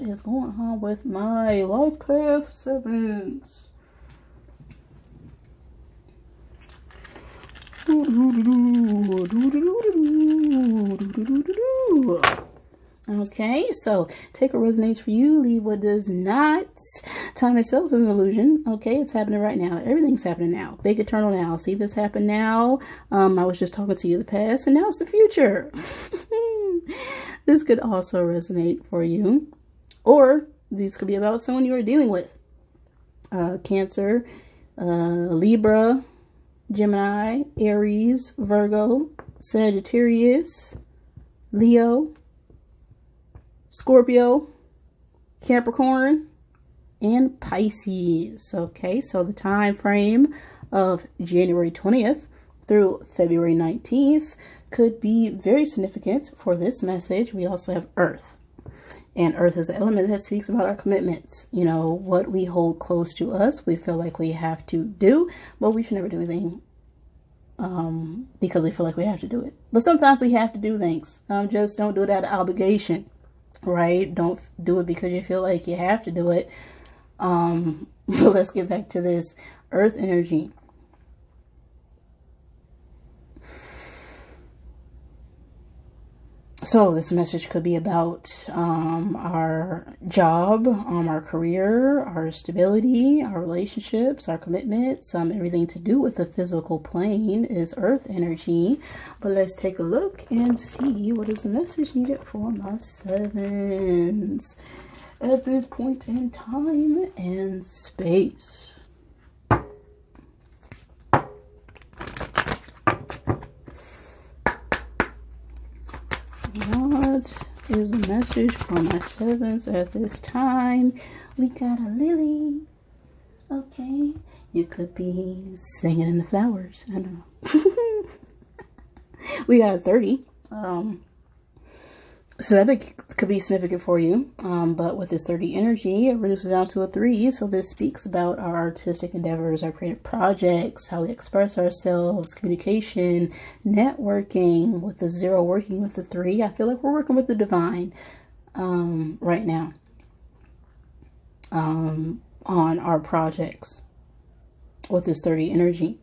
is going on with my life path sevens? Okay, so take what resonates for you, leave what does not. Time itself is an illusion. Okay, it's happening right now. Everything's happening now. Big eternal now. See this happen now. I was just talking to you the past, and now it's the future. This could also resonate for you, or these could be about someone you are dealing with. Cancer, Libra, Gemini, Aries, Virgo, Sagittarius, Leo, Scorpio, Capricorn, and Pisces. Okay, so the time frame of January 20th through February 19th could be very significant for this message. We also have Earth. And Earth is an element that speaks about our commitments. You know, what we hold close to us, we feel like we have to do, but we should never do anything because we feel like we have to do it. But sometimes we have to do things. Just don't do it out of obligation, right? Don't do it because you feel like you have to do it. Let's get back to this Earth energy. So this message could be about our job, our career, our stability, our relationships, our commitments, everything to do with the physical plane is Earth energy. But let's take a look and see what is the message needed for my sevens at this point in time and space. What is the message for my sevens at this time? We got a lily. Okay. You could be singing in the flowers. I don't know. We got a 30. So that could be significant for you. But with this 30 energy, it reduces down to a 3. So this speaks about our artistic endeavors, our creative projects, how we express ourselves, communication, networking. With the 0 working with the 3, I feel like we're working with the divine right now on our projects with this 30 energy.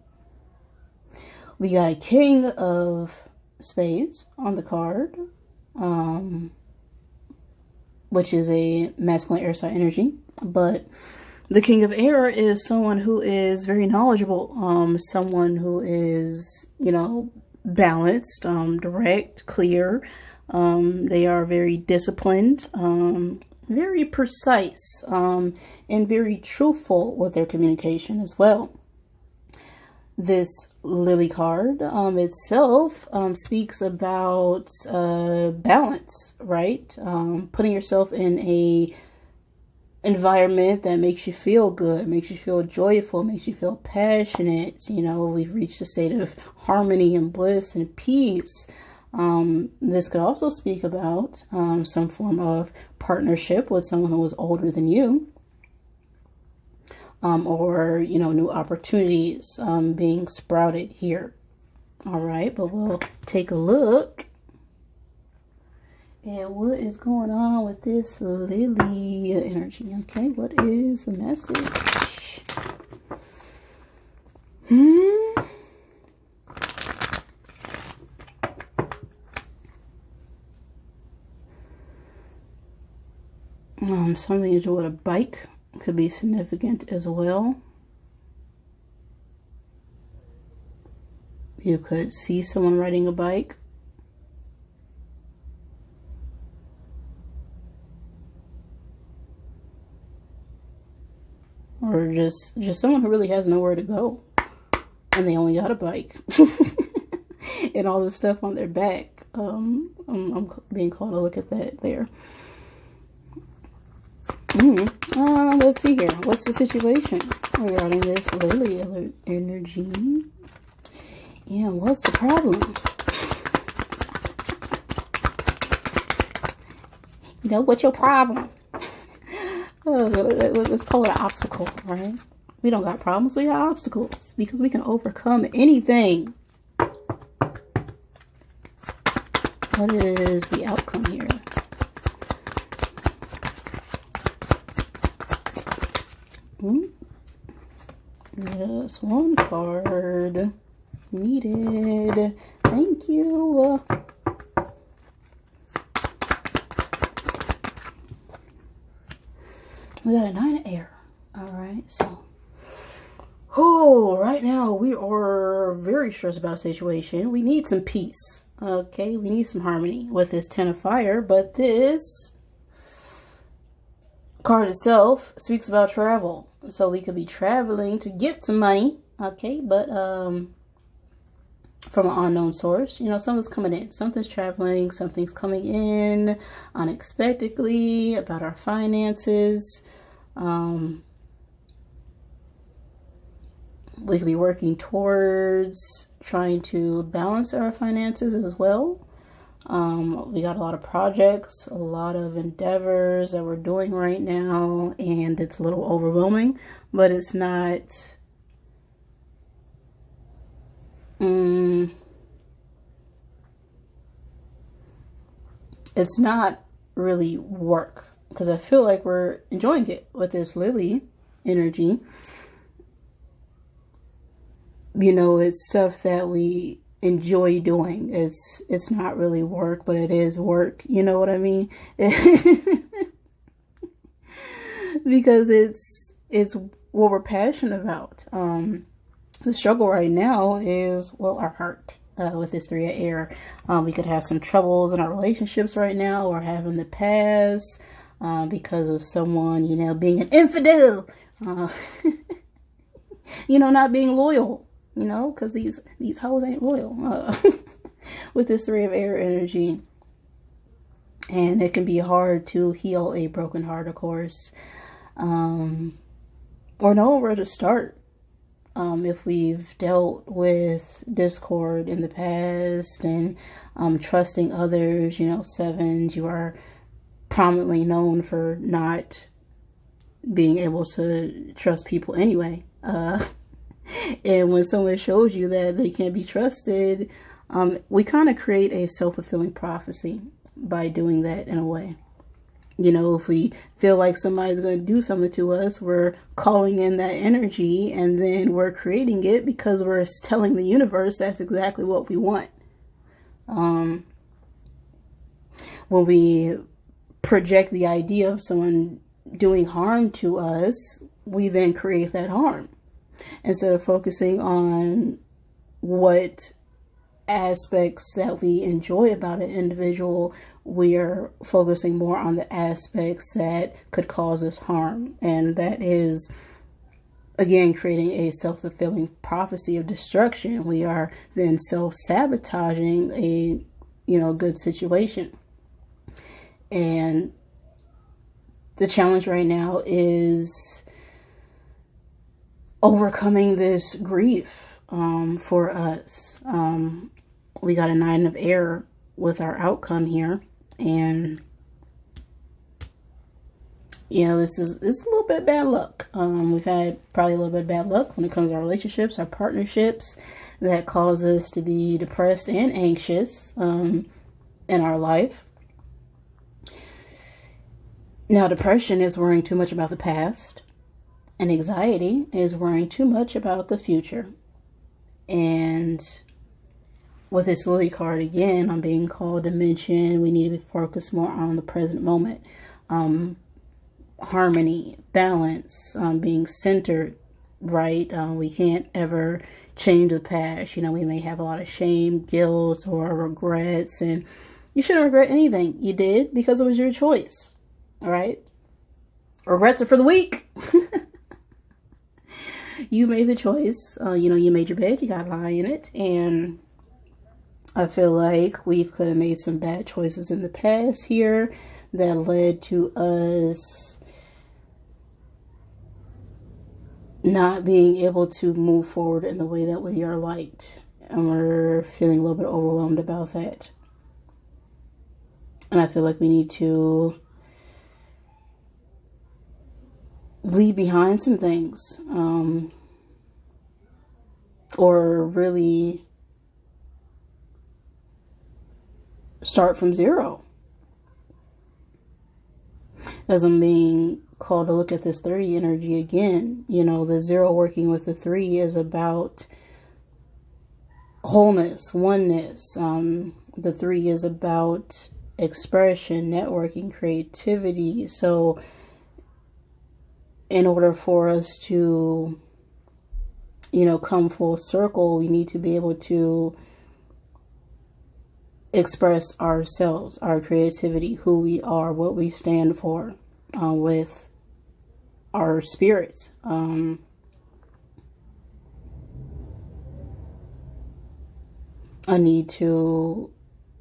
We got a King of Spades on the card. Which is a masculine air sign energy, but the King of Air is someone who is very knowledgeable, someone who is, you know, balanced, direct, clear. They are very disciplined, very precise, and very truthful with their communication as well. This Lily card itself speaks about balance, right? Putting yourself in a environment that makes you feel good, makes you feel joyful, makes you feel passionate. You know, we've reached a state of harmony and bliss and peace. This could also speak about some form of partnership with someone who is older than you. Or, you know, new opportunities being sprouted here. All right, but we'll take a look at what is going on with this Lily energy. Okay, what is the message? Something to do with a bike could be significant as well. You could see someone riding a bike. Or just someone who really has nowhere to go. And they only got a bike. And all the stuff on their back. I'm being called to look at that there. Let's see here. What's the situation regarding this Lily energy? Yeah, what's the problem? You know, what's your problem? Let's call it an obstacle, right? We don't got problems, we got obstacles. Because we can overcome anything. What is the outcome here? Just one card needed. Thank you. We got a 9 of air. All right, so. Oh, right now we are very stressed about a situation. We need some peace. Okay, we need some harmony with this 10 of fire, but this card itself speaks about travel. So we could be traveling to get some money. Okay, but from an unknown source, you know, something's coming in, something's traveling, something's coming in unexpectedly about our finances. We could be working towards trying to balance our finances as well. We got a lot of projects, a lot of endeavors that we're doing right now, and it's a little overwhelming, but it's not it's not really work, because I feel like we're enjoying it with this Lily energy. You know, it's stuff that we enjoy doing. It's not really work, but it is work. You know what I mean? Because it's what we're passionate about. The struggle right now is, well, our heart. With this 3 of air, we could have some troubles in our relationships right now, or have in the past, because of someone, you know, being an infidel, you know, not being loyal, you know, because these hoes ain't loyal, with this 3 of air energy. And it can be hard to heal a broken heart, of course, or know where to start. If we've dealt with discord in the past and trusting others, you know, 7s, you are prominently known for not being able to trust people anyway. And when someone shows you that they can't be trusted, we kind of create a self-fulfilling prophecy by doing that in a way. You know, if we feel like somebody's going to do something to us, we're calling in that energy, and then we're creating it because we're telling the universe that's exactly what we want. When we project the idea of someone doing harm to us, we then create that harm. Instead of focusing on what aspects that we enjoy about an individual, we are focusing more on the aspects that could cause us harm. And that is, again, creating a self-fulfilling prophecy of destruction. We are then self-sabotaging a, you know, good situation. And the challenge right now is overcoming this grief for us. We got a 9 of air with our outcome here, and you know, this is a little bit bad luck. We've had probably a little bit of bad luck when it comes to our relationships, our partnerships, that cause us to be depressed and anxious in our life. Now, depression is worrying too much about the past, and anxiety is worrying too much about the future. And with this Lily card, again, I'm being called to mention we need to be focused more on the present moment. Harmony, balance, being centered, right? We can't ever change the past. You know, we may have a lot of shame, guilt, or regrets, and you shouldn't regret anything you did because it was your choice, all right? Regrets are for the weak. You made the choice. You know, you made your bed, you got to lie in it, and I feel like we could have made some bad choices in the past here that led to us not being able to move forward in the way that we are liked. And we're feeling a little bit overwhelmed about that. And I feel like we need to leave behind some things. Or really start from zero. as I'm being called to look at this 30 energy again. You know, the 0 working with the 3 is about wholeness, oneness. The 3 is about expression, networking, creativity. So in order for us to, you know, come full circle, we need to be able to express ourselves, our creativity, who we are, what we stand for, with our spirits. I need to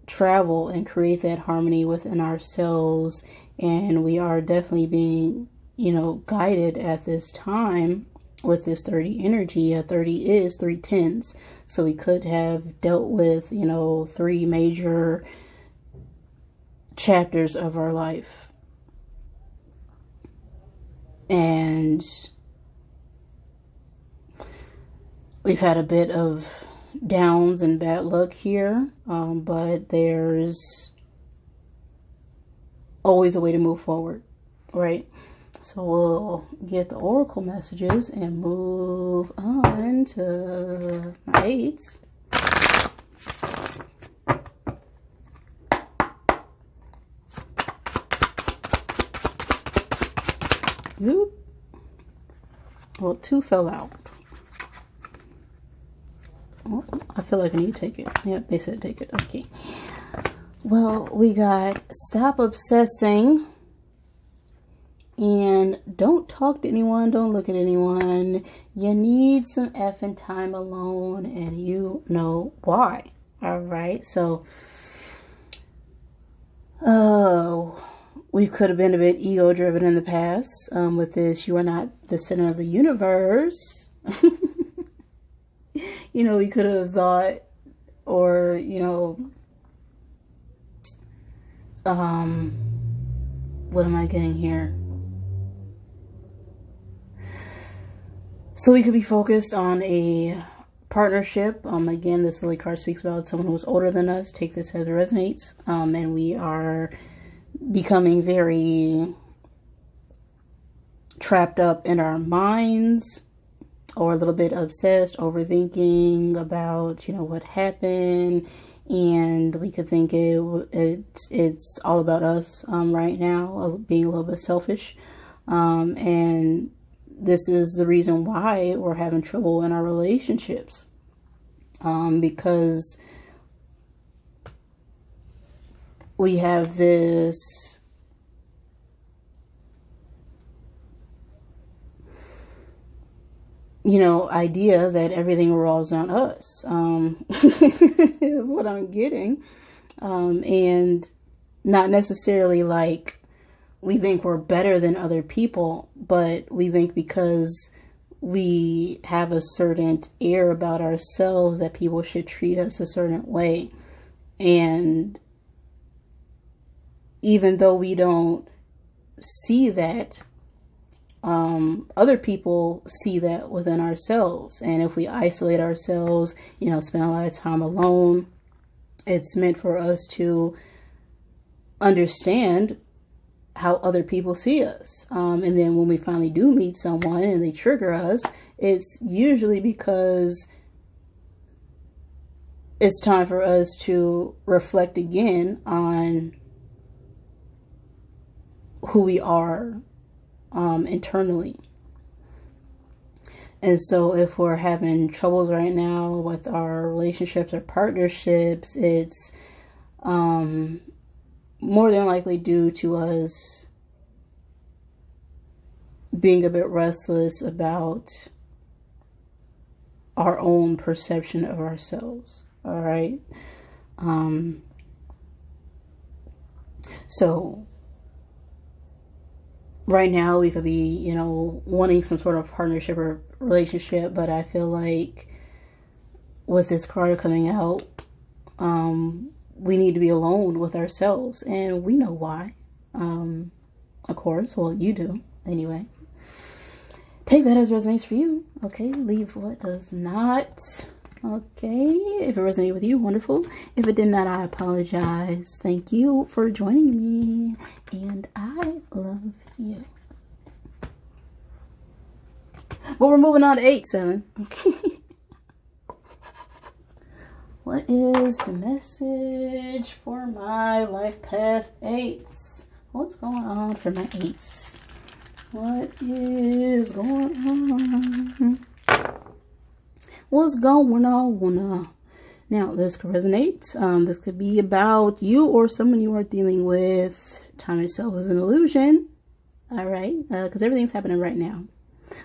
travel and create that harmony within ourselves, and we are definitely being, you know, guided at this time with this 30 energy. A 30 is 3 tens, so we could have dealt with, you know, 3 major chapters of our life, and we've had a bit of downs and bad luck here, but there's always a way to move forward, right? So we'll get the oracle messages and move on to my 8s. Oop. Well, 2 fell out. Oh, I feel like I need to take it. Yep, they said take it. Okay. Well, we got stop obsessing and don't talk to anyone. Don't look at anyone. You need some effing time alone, and you know why. All right. So, we could have been a bit ego driven in the past. With this, you are not the center of the universe. You know, we could have thought, or, you know, what am I getting here? So we could be focused on a partnership. Again, this Lily card speaks about someone who's older than us. Take this as it resonates. And we are becoming very trapped up in our minds, or a little bit obsessed, overthinking about, you know, what happened, and we could think it's all about us right now, being a little bit selfish, and this is the reason why we're having trouble in our relationships, because we have this idea that everything revolves around us, is what I'm getting. And not necessarily like we think we're better than other people, but we think because we have a certain air about ourselves that people should treat us a certain way. And even though we don't see that, other people see that within ourselves. And if we isolate ourselves, spend a lot of time alone, it's meant for us to understand how other people see us. And then when we finally do meet someone and they trigger us, it's usually because it's time for us to reflect again on who we are internally. And so if we're having troubles right now with our relationships or partnerships, it's more than likely due to us being a bit restless about our own perception of ourselves. All right. So right now we could be, wanting some sort of partnership or relationship, but I feel like with this card coming out, we need to be alone with ourselves, and we know why. Of course, well, you do anyway. Take that as resonates for you. Okay, leave what does not. Okay, if it resonated with you, wonderful. If it did not, I apologize. Thank you for joining me, and I love you. Well, we're moving on to 8-7. Okay. What is the message for my life path 8s? What's going on for my 8s? What is going on? What's going on? Now, this could resonate. This could be about you or someone you are dealing with. Time itself is an illusion. All right. Because everything's happening right now.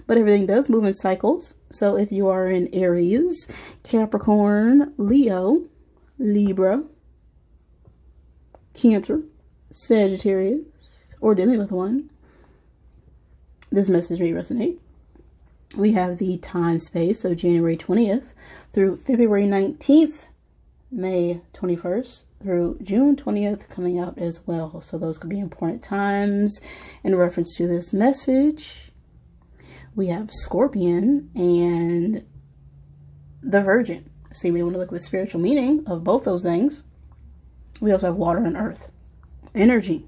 But everything does move in cycles. So if you are in Aries, Capricorn, Leo, Libra, Cancer, Sagittarius, or dealing with one, this message may resonate. We have the time space of January 20th through February 19th, May 21st through June 20th coming out as well. So those could be important times in reference to this message. We have Scorpion and the Virgin. So you may want to look at the spiritual meaning of both those things. We also have water and earth energy.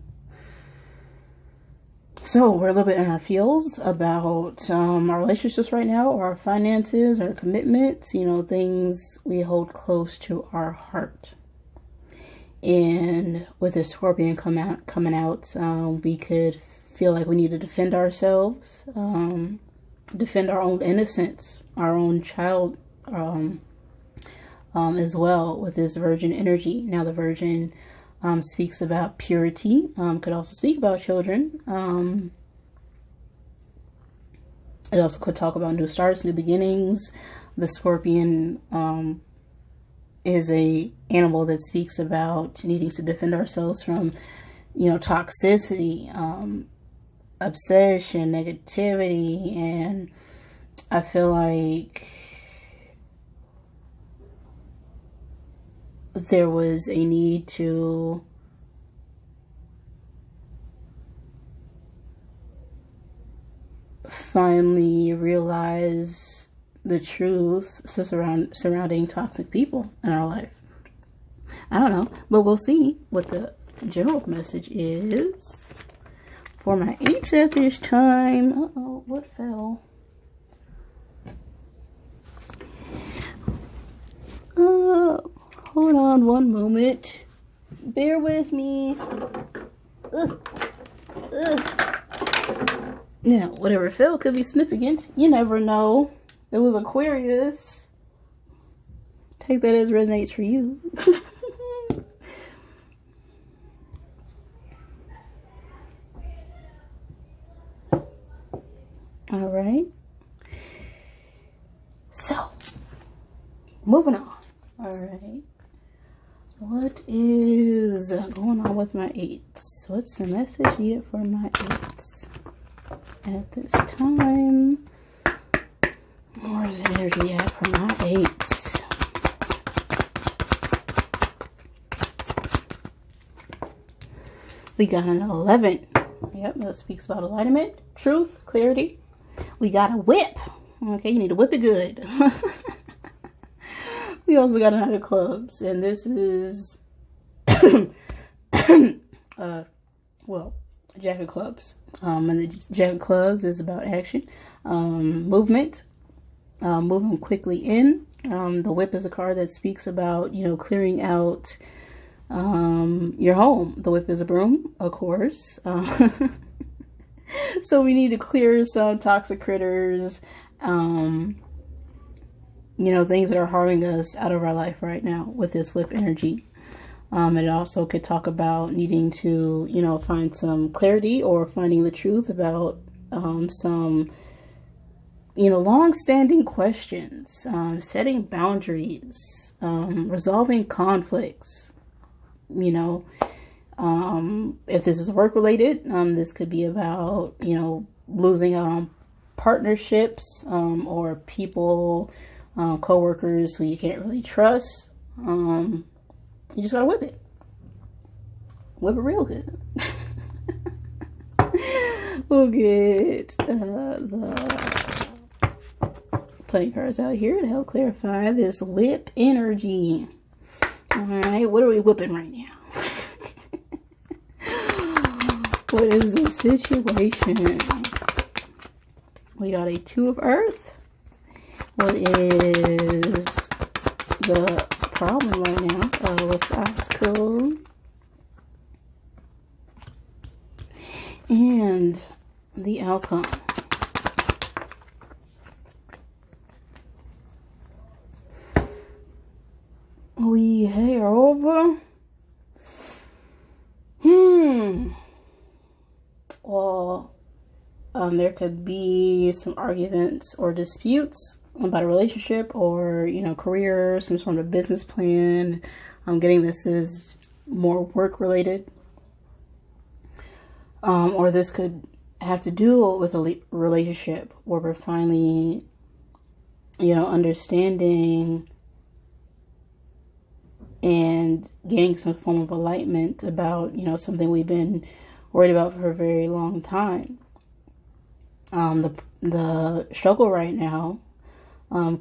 So we're a little bit in our feels about our relationships right now, or our finances, our commitments, you know, things we hold close to our heart. And with the Scorpion coming out, we could feel like we need to defend ourselves, defend our own innocence, our own child, as well with this Virgin energy. Now the Virgin speaks about purity, could also speak about children. It also could talk about new starts, new beginnings. The Scorpion is a animal that speaks about needing to defend ourselves from, you know, toxicity, obsession, negativity, and I feel like there was a need to finally realize the truth surrounding toxic people in our life. I don't know, but we'll see what the general message is for my 8s at this time. Uh-oh, what fell? Hold on one moment. Bear with me. Now, whatever fell could be significant. You never know. It was Aquarius. Take that as resonates for you. All right. So, moving on. All right. What is going on with my 8s? What's the message needed for my 8s at this time? Where's the energy at for my 8s? We got an 11. Yep, that speaks about alignment, truth, clarity. We got a whip. Okay, you need to whip it good. We also got a Knight of Clubs, and this is, well, Jack of Clubs. And the Jack of Clubs is about action, movement, moving quickly in. The whip is a card that speaks about, you know, clearing out your home. The whip is a broom, of course. So we need to clear some toxic critters, you know, things that are harming us out of our life right now with this whip energy. It also could talk about needing to, you know, find some clarity or finding the truth about some, you know, long-standing questions, setting boundaries, resolving conflicts. You know, if this is work-related, this could be about, you know, losing out on partnerships, or people, co-workers who you can't really trust. You just gotta whip it. Whip it real good. We'll get the playing cards out here to help clarify this whip energy. Alright, what are we whipping right now? What is the situation? We got a Two of Earth. What is the problem right now? What's the obstacle? And the outcome. We hair over. Well, there could be some arguments or disputes about a relationship or, you know, career, some sort of business plan. I'm getting this is more work related. Or this could have to do with a relationship where we're finally, you know, understanding and getting some form of enlightenment about, you know, something we've been worried about for a very long time. The struggle right now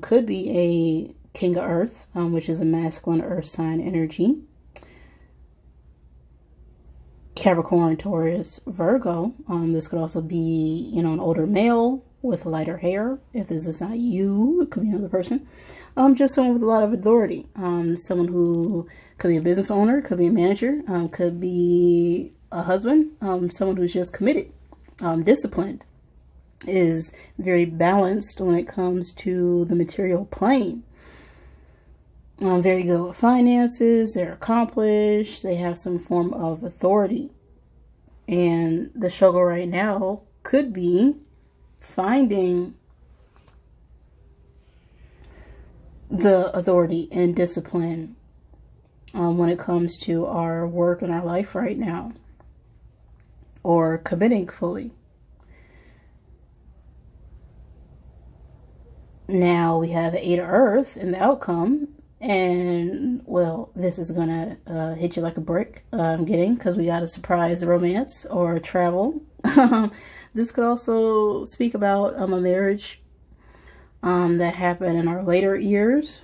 could be a King of Earth, which is a masculine earth sign energy. Capricorn, Taurus, Virgo. This could also be, you know, an older male with lighter hair. If this is not you, it could be another person. Just someone with a lot of authority. Someone who could be a business owner, could be a manager, could be a husband. Someone who's just committed, disciplined, is very balanced when it comes to the material plane. Very good with finances. They're accomplished. They have some form of authority. And the struggle right now could be finding the authority and discipline when it comes to our work and our life right now, or committing fully. Now we have Eight of Earth in the outcome. And, well, this is going to hit you like a brick, I'm getting, because we got a surprise romance or travel. This could also speak about a marriage that happened in our later years.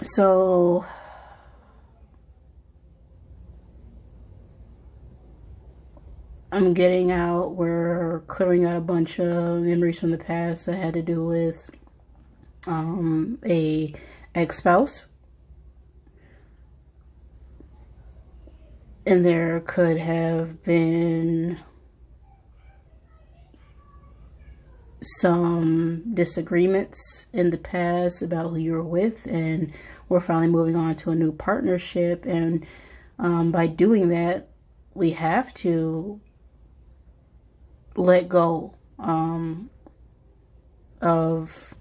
So I'm getting out, we're clearing out a bunch of memories from the past that had to do with a ex-spouse. And there could have been some disagreements in the past about who you were with, and we're finally moving on to a new partnership. And by doing that, we have to let go of,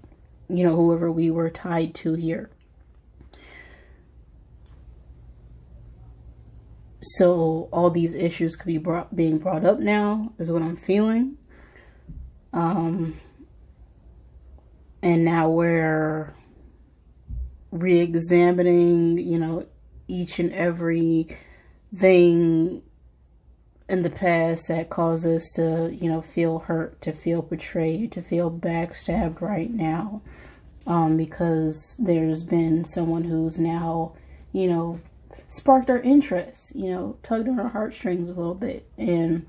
you know, whoever we were tied to here. So all these issues could be being brought up now, is what I'm feeling. And now we're re-examining, you know, each and every thing in the past that caused us to, you know, feel hurt, to feel betrayed, to feel backstabbed right now. Because there's been someone who's now, you know, sparked our interest, you know, tugged on our heartstrings a little bit. And,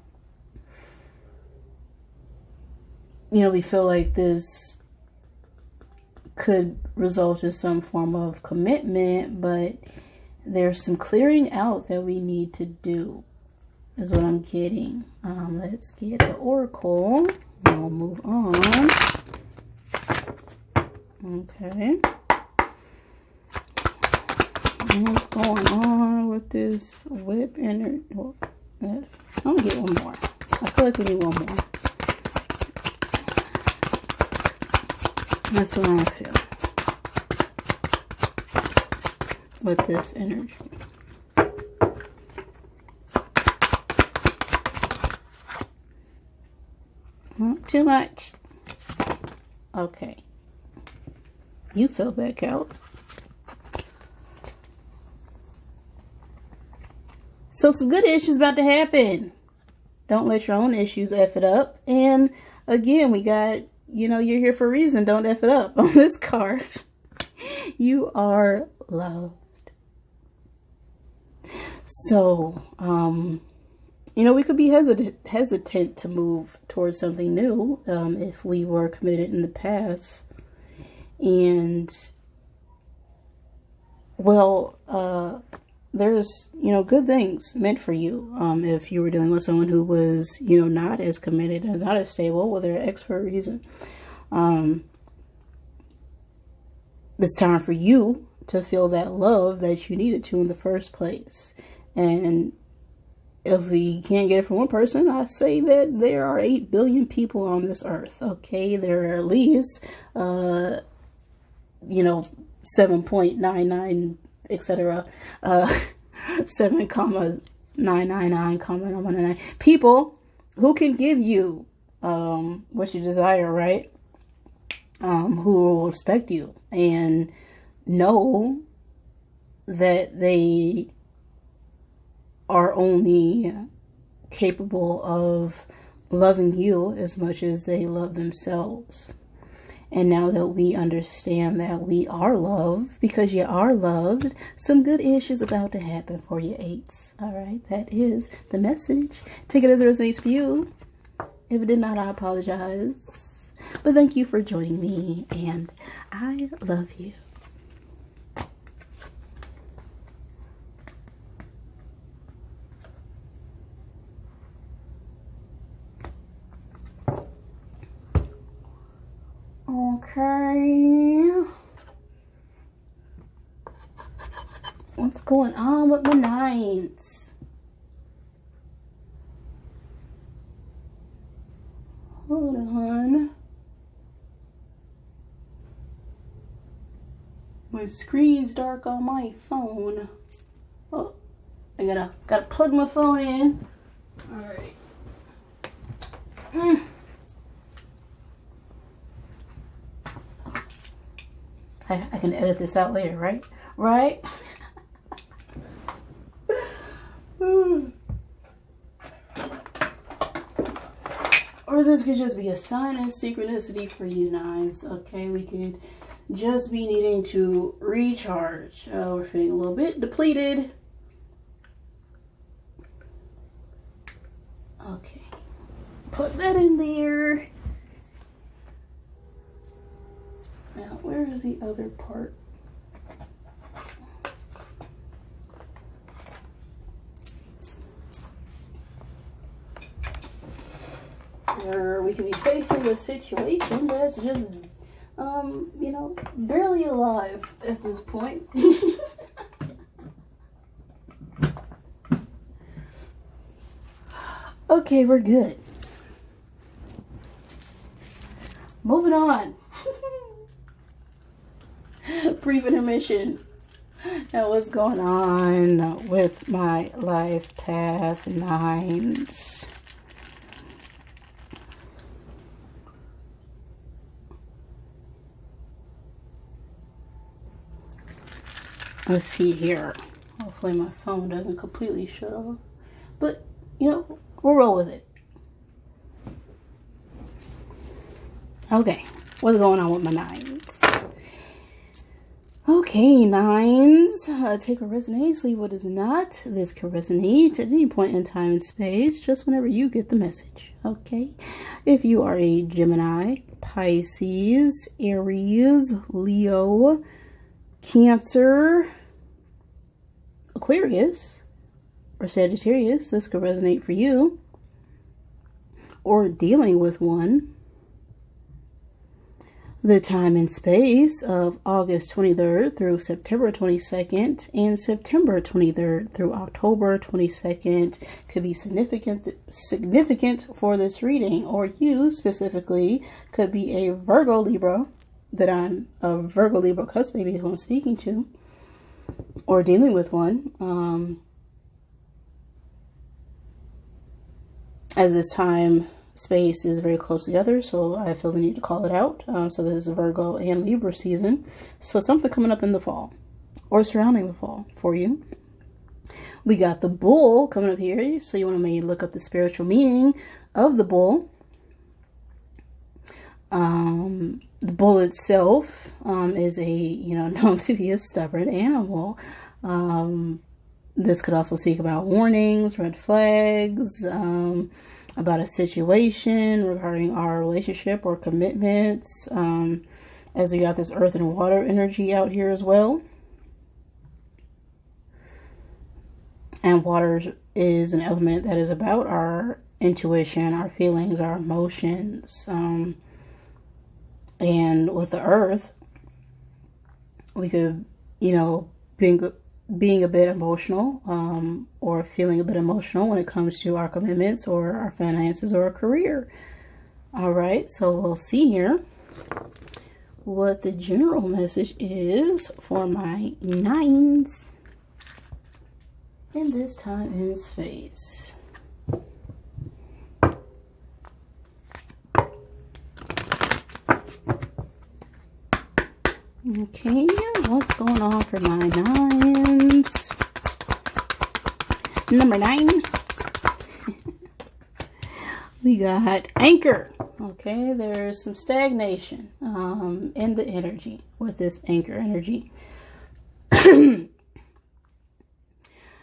you know, we feel like this could result in some form of commitment, but there's some clearing out that we need to do, is what I'm getting. Let's get the oracle. We'll move on. Okay. What's going on with this whip energy? Well, I'm gonna get one more. I feel like we need one more. That's what I feel with this energy. Not too much. Okay. You fill back out. So some good issues about to happen. Don't let your own issues F it up. And again, we got, you're here for a reason. Don't F it up on this card. You are loved. So, we could be hesitant to move towards something new if we were committed in the past. And, there's, good things meant for you if you were dealing with someone who was, not as committed and not as stable. Well, they're X for a reason. It's time for you to feel that love that you needed to in the first place. And if we can't get it from one person, I say that there are 8 billion people on this earth. Okay, there are at least, 7.99, etc. 7,999,999 people who can give you what you desire, right? Who will respect you and know that they are only capable of loving you as much as they love themselves. And now that we understand that we are loved, because you are loved, some good ish is about to happen for your 8s. All right, that is the message. Take it as it resonates for you. If it did not, I apologize. But thank you for joining me, and I love you. Okay. What's going on with my 9s? Hold on. My screen's dark on my phone. Oh, I gotta plug my phone in. All right. I can edit this out later, right? Right? Or this could just be a sign of synchronicity for you 9s. Okay, we could just be needing to recharge. We're feeling a little bit depleted. Okay, put that in there. Now, where is the other part? Where we can be facing a situation that's just, barely alive at this point. Okay, we're good. Moving on. Brief intermission. Now, what's going on with my life path 9s? Let's see here. Hopefully my phone doesn't completely shut off. But, we'll roll with it. Okay, what's going on with my 9s? Okay, 9s, take what resonates, leave what does not. This can resonate at any point in time and space, just whenever you get the message, okay? If you are a Gemini, Pisces, Aries, Leo, Cancer, Aquarius, or Sagittarius, this could resonate for you. Or dealing with one. The time and space of August 23rd through September 22nd and September 23rd through October 22nd could be significant for this reading, or you specifically could be a Virgo Libra, that I'm a Virgo Libra cusp baby who I'm speaking to, or dealing with one. As this time space is very close together, so I feel the need to call it out. So this is Virgo and Libra season. So something coming up in the fall or surrounding the fall for you. We got the bull coming up here. So you want to maybe look up the spiritual meaning of the bull. The bull itself is known to be a stubborn animal. This could also speak about warnings, red flags, about a situation regarding our relationship or commitments, as we got this earth and water energy out here as well. And water is an element that is about our intuition, our feelings, our emotions. And with the earth, we could, being a bit emotional, or feeling a bit emotional when it comes to our commitments or our finances or our career. All right, so we'll see here what the general message is for my 9s in this time and space. Okay, what's going on for my 9s? Number 9. We got anchor. Okay, there's some stagnation in the energy with this anchor energy.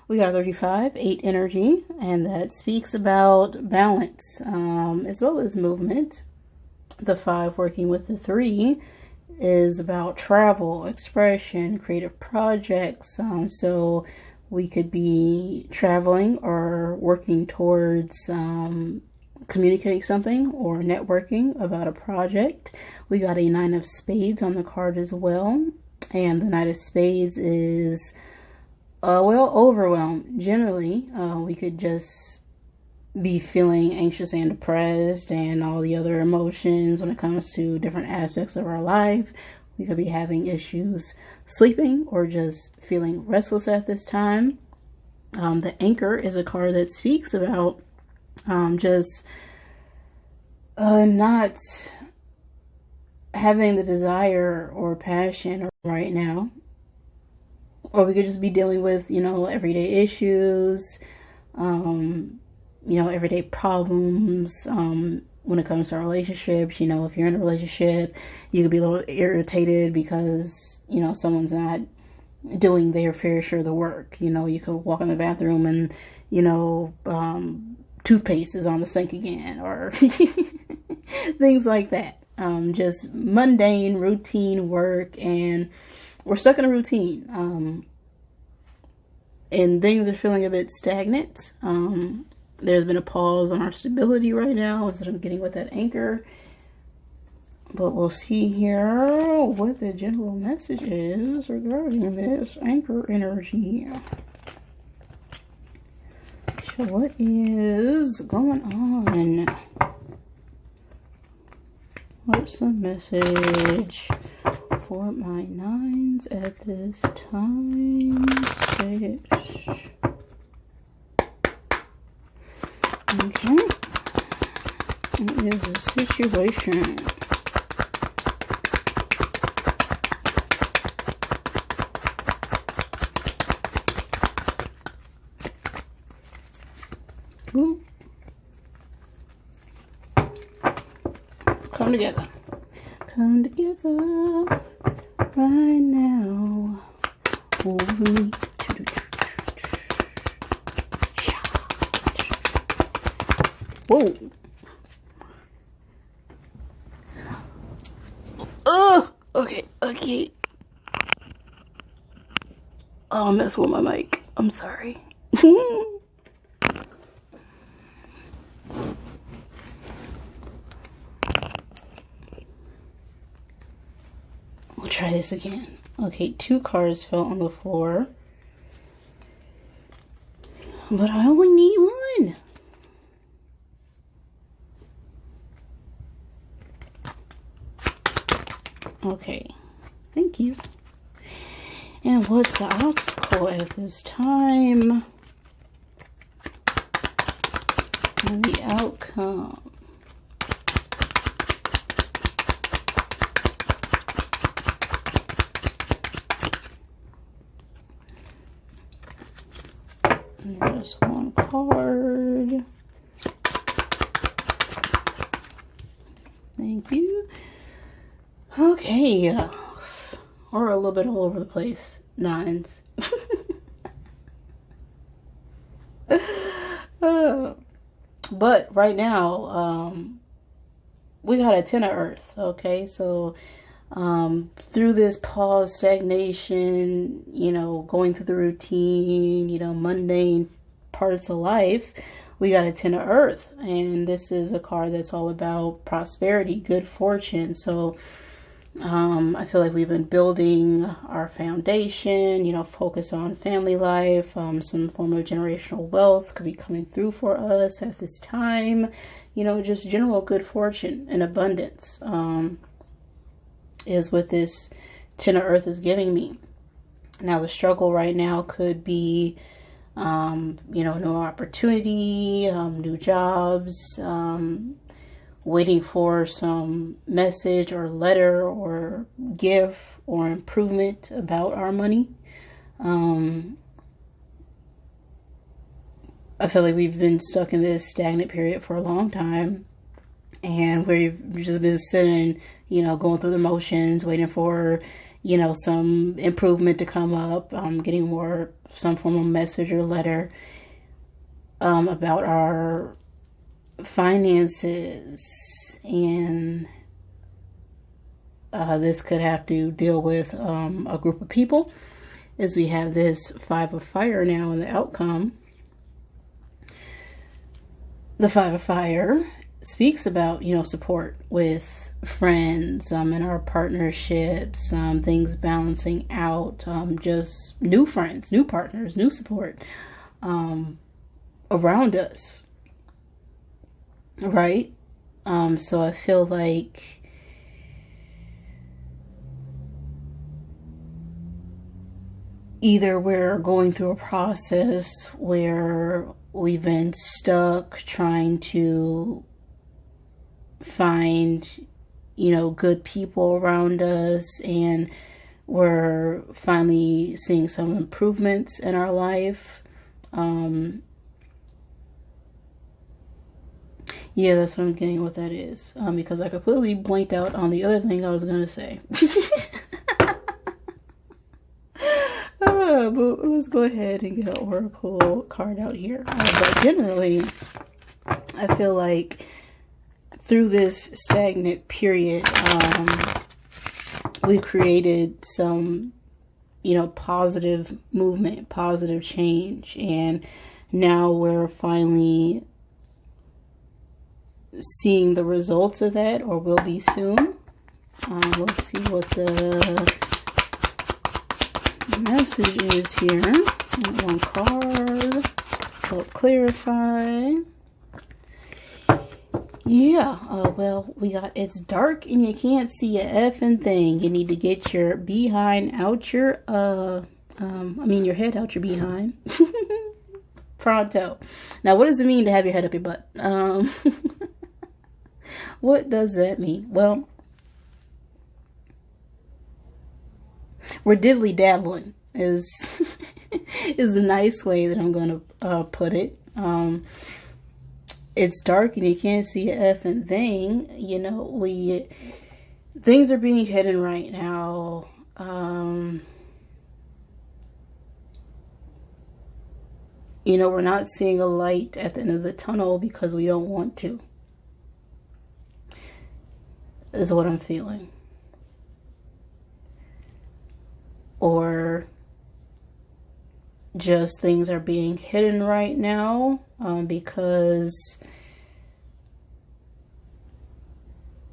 We got 35, 8 energy, and that speaks about balance as well as movement. The 5 working with the 3 is about travel, expression, creative projects. So we could be traveling or working towards communicating something or networking about a project. We got a 9 of spades on the card as well. And the Knight of Spades is, overwhelmed. Generally, we could just be feeling anxious and depressed and all the other emotions when it comes to different aspects of our life. We could be having issues sleeping or just feeling restless at this time. The Anchor is a card that speaks about just not having the desire or passion right now. Or we could just be dealing with, everyday issues, everyday problems when it comes to our relationships. If you're in a relationship, you could be a little irritated because, someone's not doing their fair share of the work. You could walk in the bathroom and, toothpaste is on the sink again, or things like that. Just mundane, routine work, and we're stuck in a routine. And things are feeling a bit stagnant. There's been a pause on our stability right now as I'm getting with that Anchor. But we'll see here what the general message is regarding this Anchor energy. So what is going on? What's the message for my 9s at this time? 6. Okay. What is the situation? Ooh. Come together. Come together right now over me. Whoa. Oh, okay. Oh, I messed with my mic. I'm sorry. We'll try this again. Okay, 2 cards fell on the floor. But I only need 1. Okay, thank you. And what's the obstacle at this time? And the outcome. Just one card. Thank you. Okay. Or a little bit all over the place. Nines. But right now, we got a 10 of earth. Okay. So, through this pause, stagnation, you know, going through the routine, you know, mundane parts of life, we got a 10 of earth. And this is a card that's all about prosperity, good fortune. So, I feel like we've been building our foundation, you know, focus on family life, some form of generational wealth could be coming through for us at this time, you know, just general good fortune and abundance, is what this 10 of earth is giving me. Now, the struggle right now could be, you know, no opportunity, new jobs, waiting for some message or letter or gift or improvement about our money. I feel like we've been stuck in this stagnant period for a long time, and we've just been sitting, you know, going through the motions, waiting for, you know, some improvement to come up, getting some form of message or letter, about our finances. And this could have to deal with a group of people, as we have this 5 of fire now in the outcome. The 5 of fire speaks about, you know, support with friends, in our partnerships, things balancing out, just new friends, new partners, new support, around us. Right? So I feel like either we're going through a process where we've been stuck trying to find, you know, good people around us, and we're finally seeing some improvements in our life. Yeah, that's what I'm getting what that is. Because I completely blanked out on the other thing I was going to say. But let's go ahead and get an oracle card out here. But generally, I feel like through this stagnant period, we created some, you know, positive movement, positive change. And now we're finally seeing the results of that, or will be soon. We'll see what the message is here. One card. Help clarify. Yeah, well, we got, it's dark and you can't see a effing thing. You need to get your behind out your, your head out your behind. Pronto. Now, what does it mean to have your head up your butt? What does that mean? Well, we're diddly dabbling is is a nice way that I'm going to put it. It's dark and you can't see a effing thing. You know, things are being hidden right now. You know, we're not seeing a light at the end of the tunnel because we don't want to, is what I'm feeling. Or just things are being hidden right now because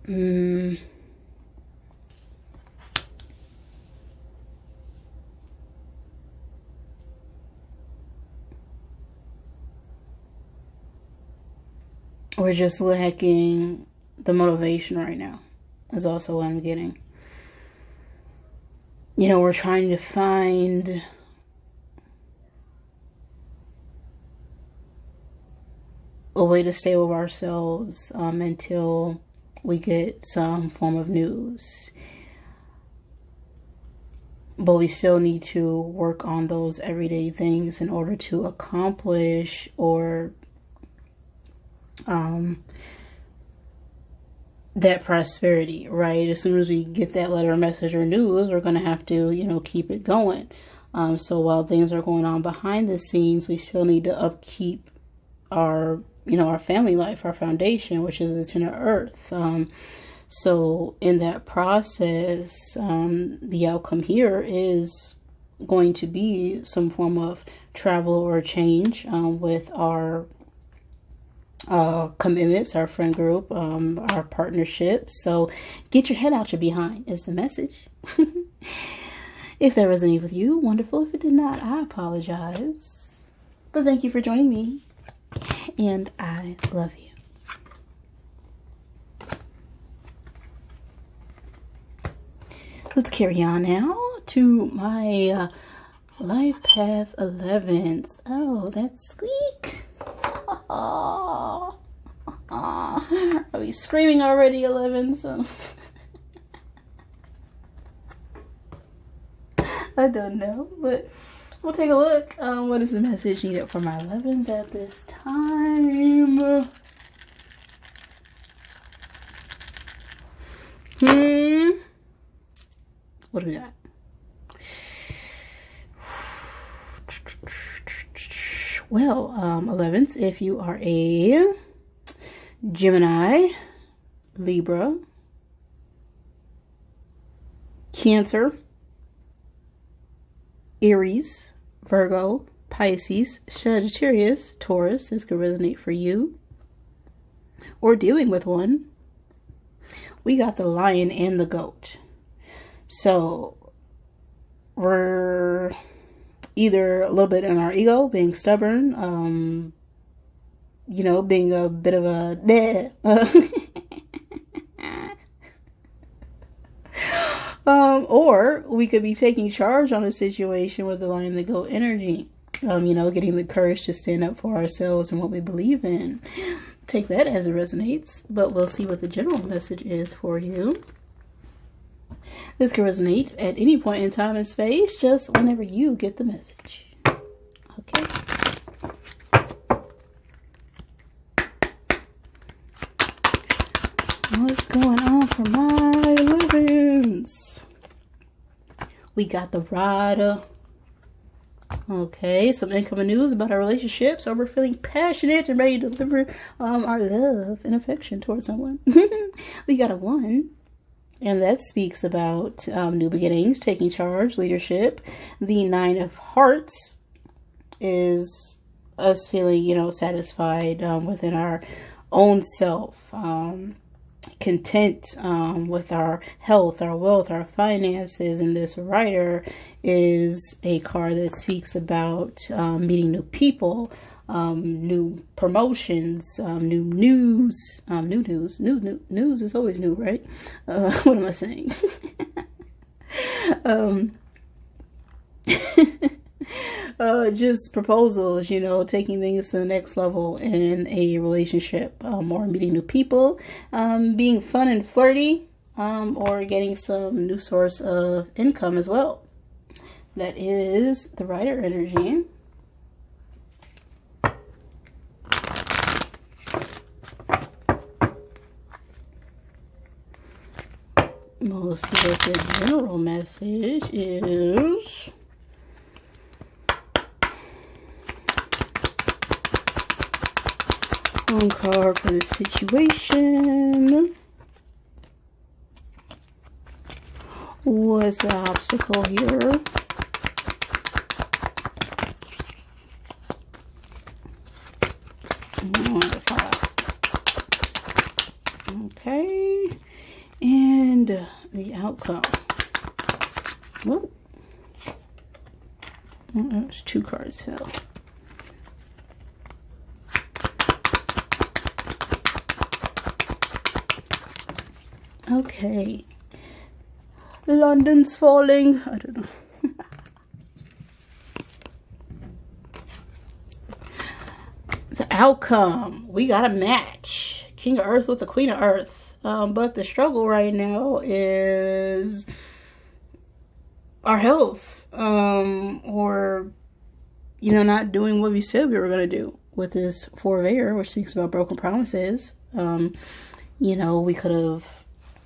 we're just lacking the motivation right now, is also what I'm getting. You know, we're trying to find a way to stay with ourselves until we get some form of news. but we still need to work on those everyday things in order to accomplish or that prosperity, right? As soon as we get that letter, message, or news, we're going to have to, you know, keep it going. So while things are going on behind the scenes, we still need to upkeep our, you know, our family life, our foundation, which is the Ten of Earth. So in that process, the outcome here is going to be some form of travel or change with our commitments, our friend group, our partnerships. So get your head out your behind is the message. If that resonated with you, wonderful. If it did not, I apologize. But thank you for joining me, and I love you. Let's carry on now to my life path 11s. Oh, that squeak. I'll be screaming already, 11s. I don't know, but we'll take a look. What is the message needed for my 11s at this time? What do we got? Well, 11s, if you are a Gemini, Libra, Cancer, Aries, Virgo, Pisces, Sagittarius, Taurus, this could resonate for you, or dealing with one. We got the lion and the goat. So we're either a little bit in our ego, being stubborn, you know, being a bit of a bleh. Or we could be taking charge on a situation with the lion and the goat energy. You know, getting the courage to stand up for ourselves and what we believe in. Take that as it resonates, but we'll see what the general message is for you. This can resonate at any point in time and space, just whenever you get the message. Okay. What's going on for my 11s? We got the rider. Okay, some incoming news about our relationships. So we're feeling passionate and ready to deliver our love and affection towards someone. We got a 1. And that speaks about new beginnings, taking charge, leadership. The 9 of Hearts is us feeling, you know, satisfied within our own self, content with our health, our wealth, our finances. And this Rider is a card that speaks about meeting new people, new promotions, new news, news is always new, right? What am I saying? Just proposals, you know, taking things to the next level in a relationship, or meeting new people, being fun and flirty, or getting some new source of income as well. That is the Rider energy. We'll see what the general message is. One card for the situation. What's the obstacle here? Okay. And the outcome. Whoa. Oh, there's 2 cards fell. Okay. London's falling. I don't know. The outcome. We got a match. King of Earth with the Queen of Earth. But the struggle right now is our health, or, you know, not doing what we said we were going to do with this Four of Air, which speaks about broken promises. You know, we could have,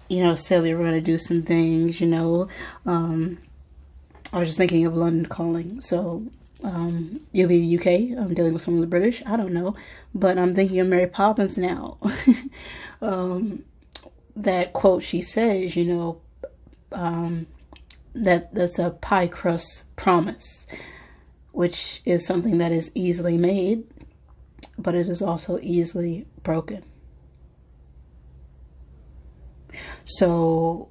you know, said we were going to do some things, you know. I was just thinking of London Calling. So, you'll be the UK. I'm dealing with someone who's British. I don't know. But I'm thinking of Mary Poppins now. That quote she says, you know, that's a pie crust promise, which is something that is easily made, but it is also easily broken. So,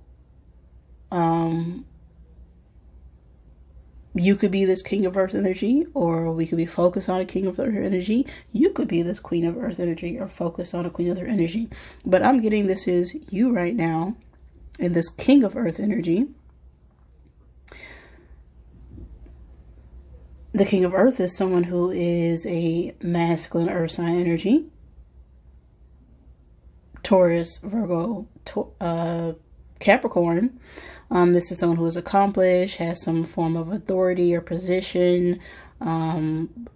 you could be this king of earth energy, or we could be focused on a king of earth energy. You could be this queen of earth energy, or focused on a queen of earth energy. But I'm getting this is you right now in this king of earth energy. The king of earth is someone who is a masculine earth sign energy. Taurus, Virgo, Capricorn. This is someone who is accomplished, has some form of authority or position,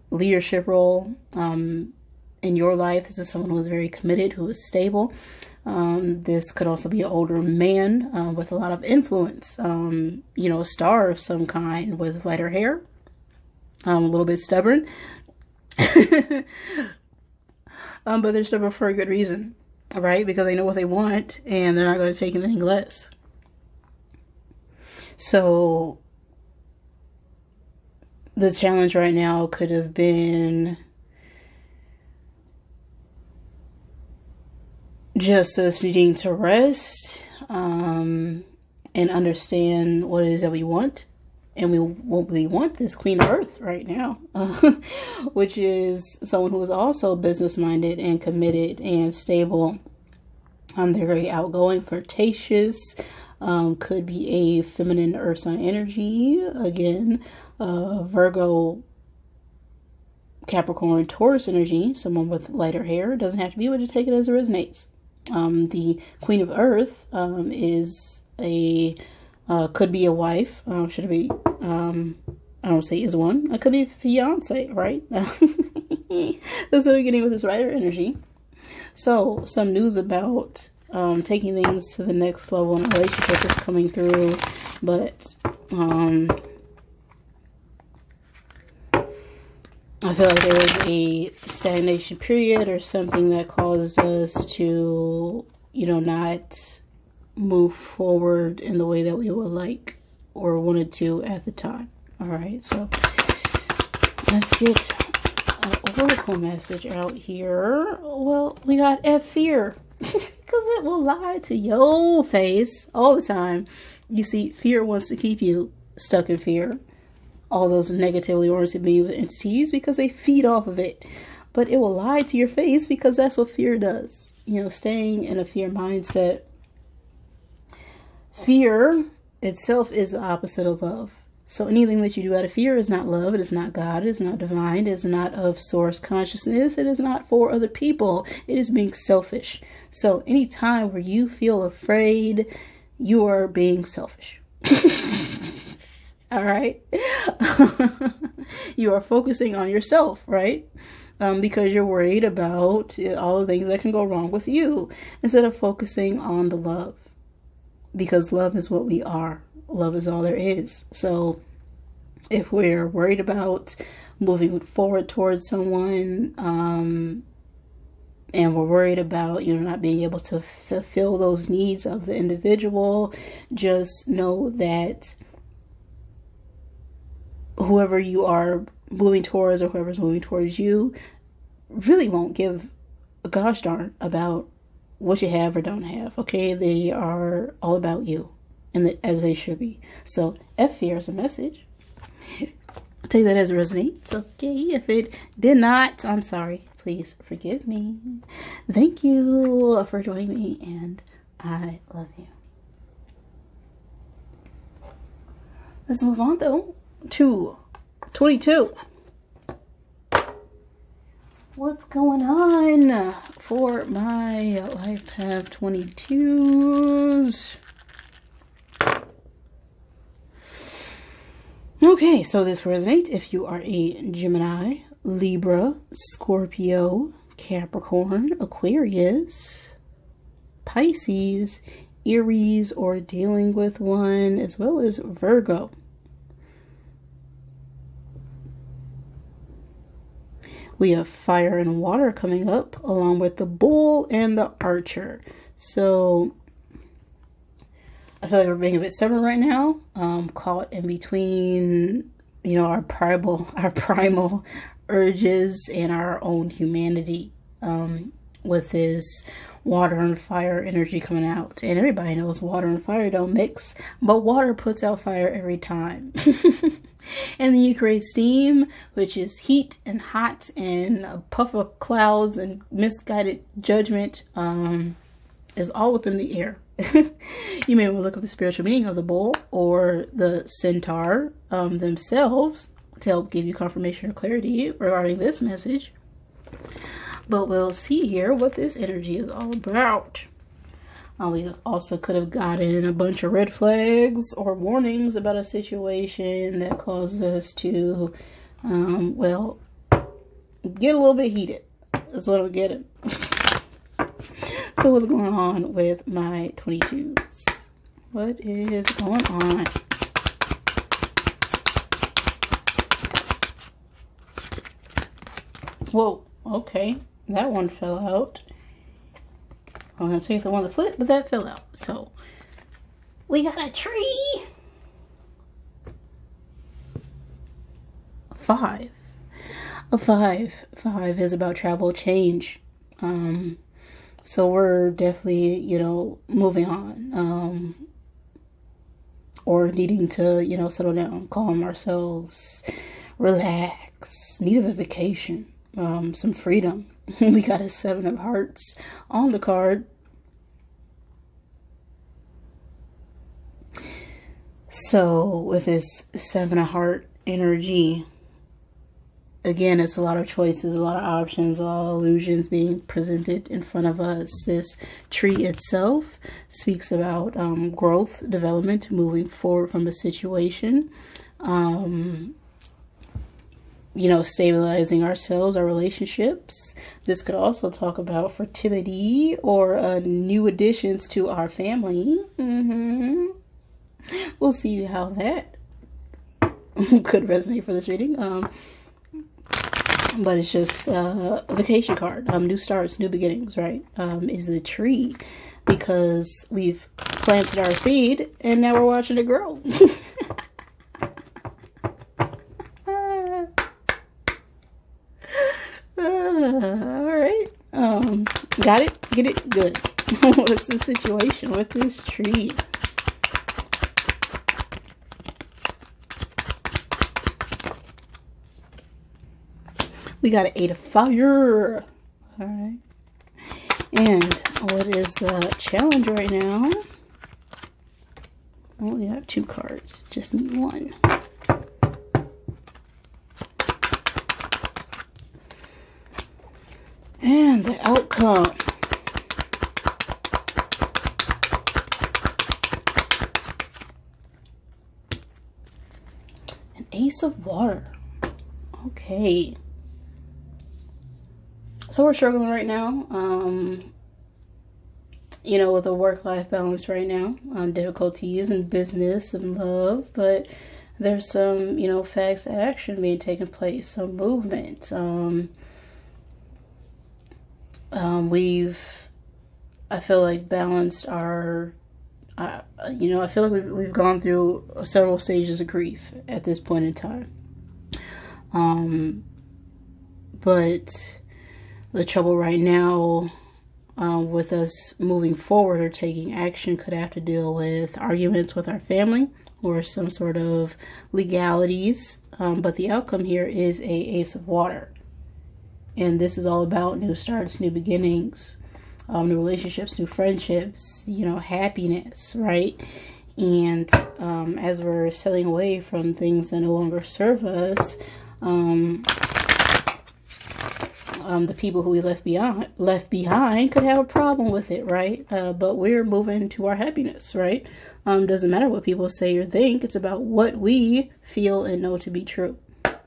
leadership role in your life. This is someone who is very committed, who is stable. This could also be an older man with a lot of influence, you know, a star of some kind with lighter hair, a little bit stubborn, but they're stubborn for a good reason, right? Because they know what they want and they're not going to take anything less. So the challenge right now could have been just us needing to rest, and understand what it is that we want. And we want this Queen of Earth right now, which is someone who is also business-minded and committed and stable. They're very outgoing, flirtatious. Could be a feminine earth sign energy. Again, Virgo, Capricorn, Taurus energy. Someone with lighter hair. Doesn't have to be, but just take it as it resonates. The Queen of Earth is a could be a wife. Should it be? I don't say is one. It could be a fiance, right? That's what we're getting with this rider energy. So some news about taking things to the next level in a relationship is coming through, but I feel like there was a stagnation period or something that caused us to, you know, not move forward in the way that we would like or wanted to at the time. All right, so let's get an oracle message out here. Well, we got F fear. Because it will lie to your face all the time. You see, fear wants to keep you stuck in fear. All those negatively oriented beings and entities, because they feed off of it. But it will lie to your face because that's what fear does. You know, staying in a fear mindset. Fear itself is the opposite of love. So anything that you do out of fear is not love. It is not God. It is not divine. It is not of source consciousness. It is not for other people. It is being selfish. So any time where you feel afraid, you are being selfish. All right. You are focusing on yourself, right? Because you're worried about all the things that can go wrong with you instead of focusing on the love. Because love is what we are. Love is all there is. So if we're worried about moving forward towards someone, and we're worried about, you know, not being able to fulfill those needs of the individual, just know that whoever you are moving towards or whoever's moving towards you really won't give a gosh darn about what you have or don't have. Okay, they are all about you, and as they should be. So F fear is a message. Take that as it resonates. Okay, if it did not, I'm sorry. Please forgive me. Thank you for joining me, and I love you. Let's move on though to 22. What's going on for my life path 22s? Okay, so this resonates if you are a Gemini, Libra, Scorpio, Capricorn, Aquarius, Pisces, Aries, or dealing with one, as well as Virgo. We have fire and water coming up, along with the bull and the archer. So I feel like we're being a bit stubborn right now, caught in between, you know, our primal urges and our own humanity, with this water and fire energy coming out. And everybody knows water and fire don't mix, but water puts out fire every time. And then you create steam, which is heat and hot and a puff of clouds and misguided judgment, is all up in the air. You may want to look up the spiritual meaning of the bull or the centaur themselves to help give you confirmation or clarity regarding this message. But we'll see here what this energy is all about. We also could have gotten a bunch of red flags or warnings about a situation that causes us to, well, get a little bit heated. That's what I'm getting. So what's going on with my 22s? What is going on? Whoa, okay. That one fell out. I'm going to take the one that flipped, but that fell out. So, we got a tree. 5. A 5. 5 is about travel change. So we're definitely, you know, moving on. Or needing to, you know, settle down, calm ourselves, relax, need a vacation, some freedom. We got a 7 of hearts on the card. So with this 7 of heart energy, again, it's a lot of choices, a lot of options, a lot of illusions being presented in front of us. This tree itself speaks about growth, development, moving forward from a situation. You know, stabilizing ourselves, our relationships. This could also talk about fertility or new additions to our family. We'll see how that could resonate for this reading. But it's just a vacation card. New starts, new beginnings, right? Is the tree, because we've planted our seed and now we're watching it grow. Alright. Got it? Get it? Good. What's the situation with this tree? We got an 8 of fire. Alright. And what is the challenge right now? I only have 2 cards. Just need 1. And the outcome. An Ace of Water. Okay. So we're struggling right now. You know, with a work-life balance right now. Difficulties in business and love. But there's some, you know, fast action being taken place. Some movement. I feel like balanced our, you know, I feel like we've gone through several stages of grief at this point in time. But the trouble right now, with us moving forward or taking action could have to deal with arguments with our family or some sort of legalities. But the outcome here is a Ace of Water. And this is all about new starts, new beginnings, new relationships, new friendships, you know, happiness, right? And as we're selling away from things that no longer serve us, The people who we left behind could have a problem with it, right? But we're moving to our happiness, right? Doesn't matter what people say or think. It's about what we feel and know to be true.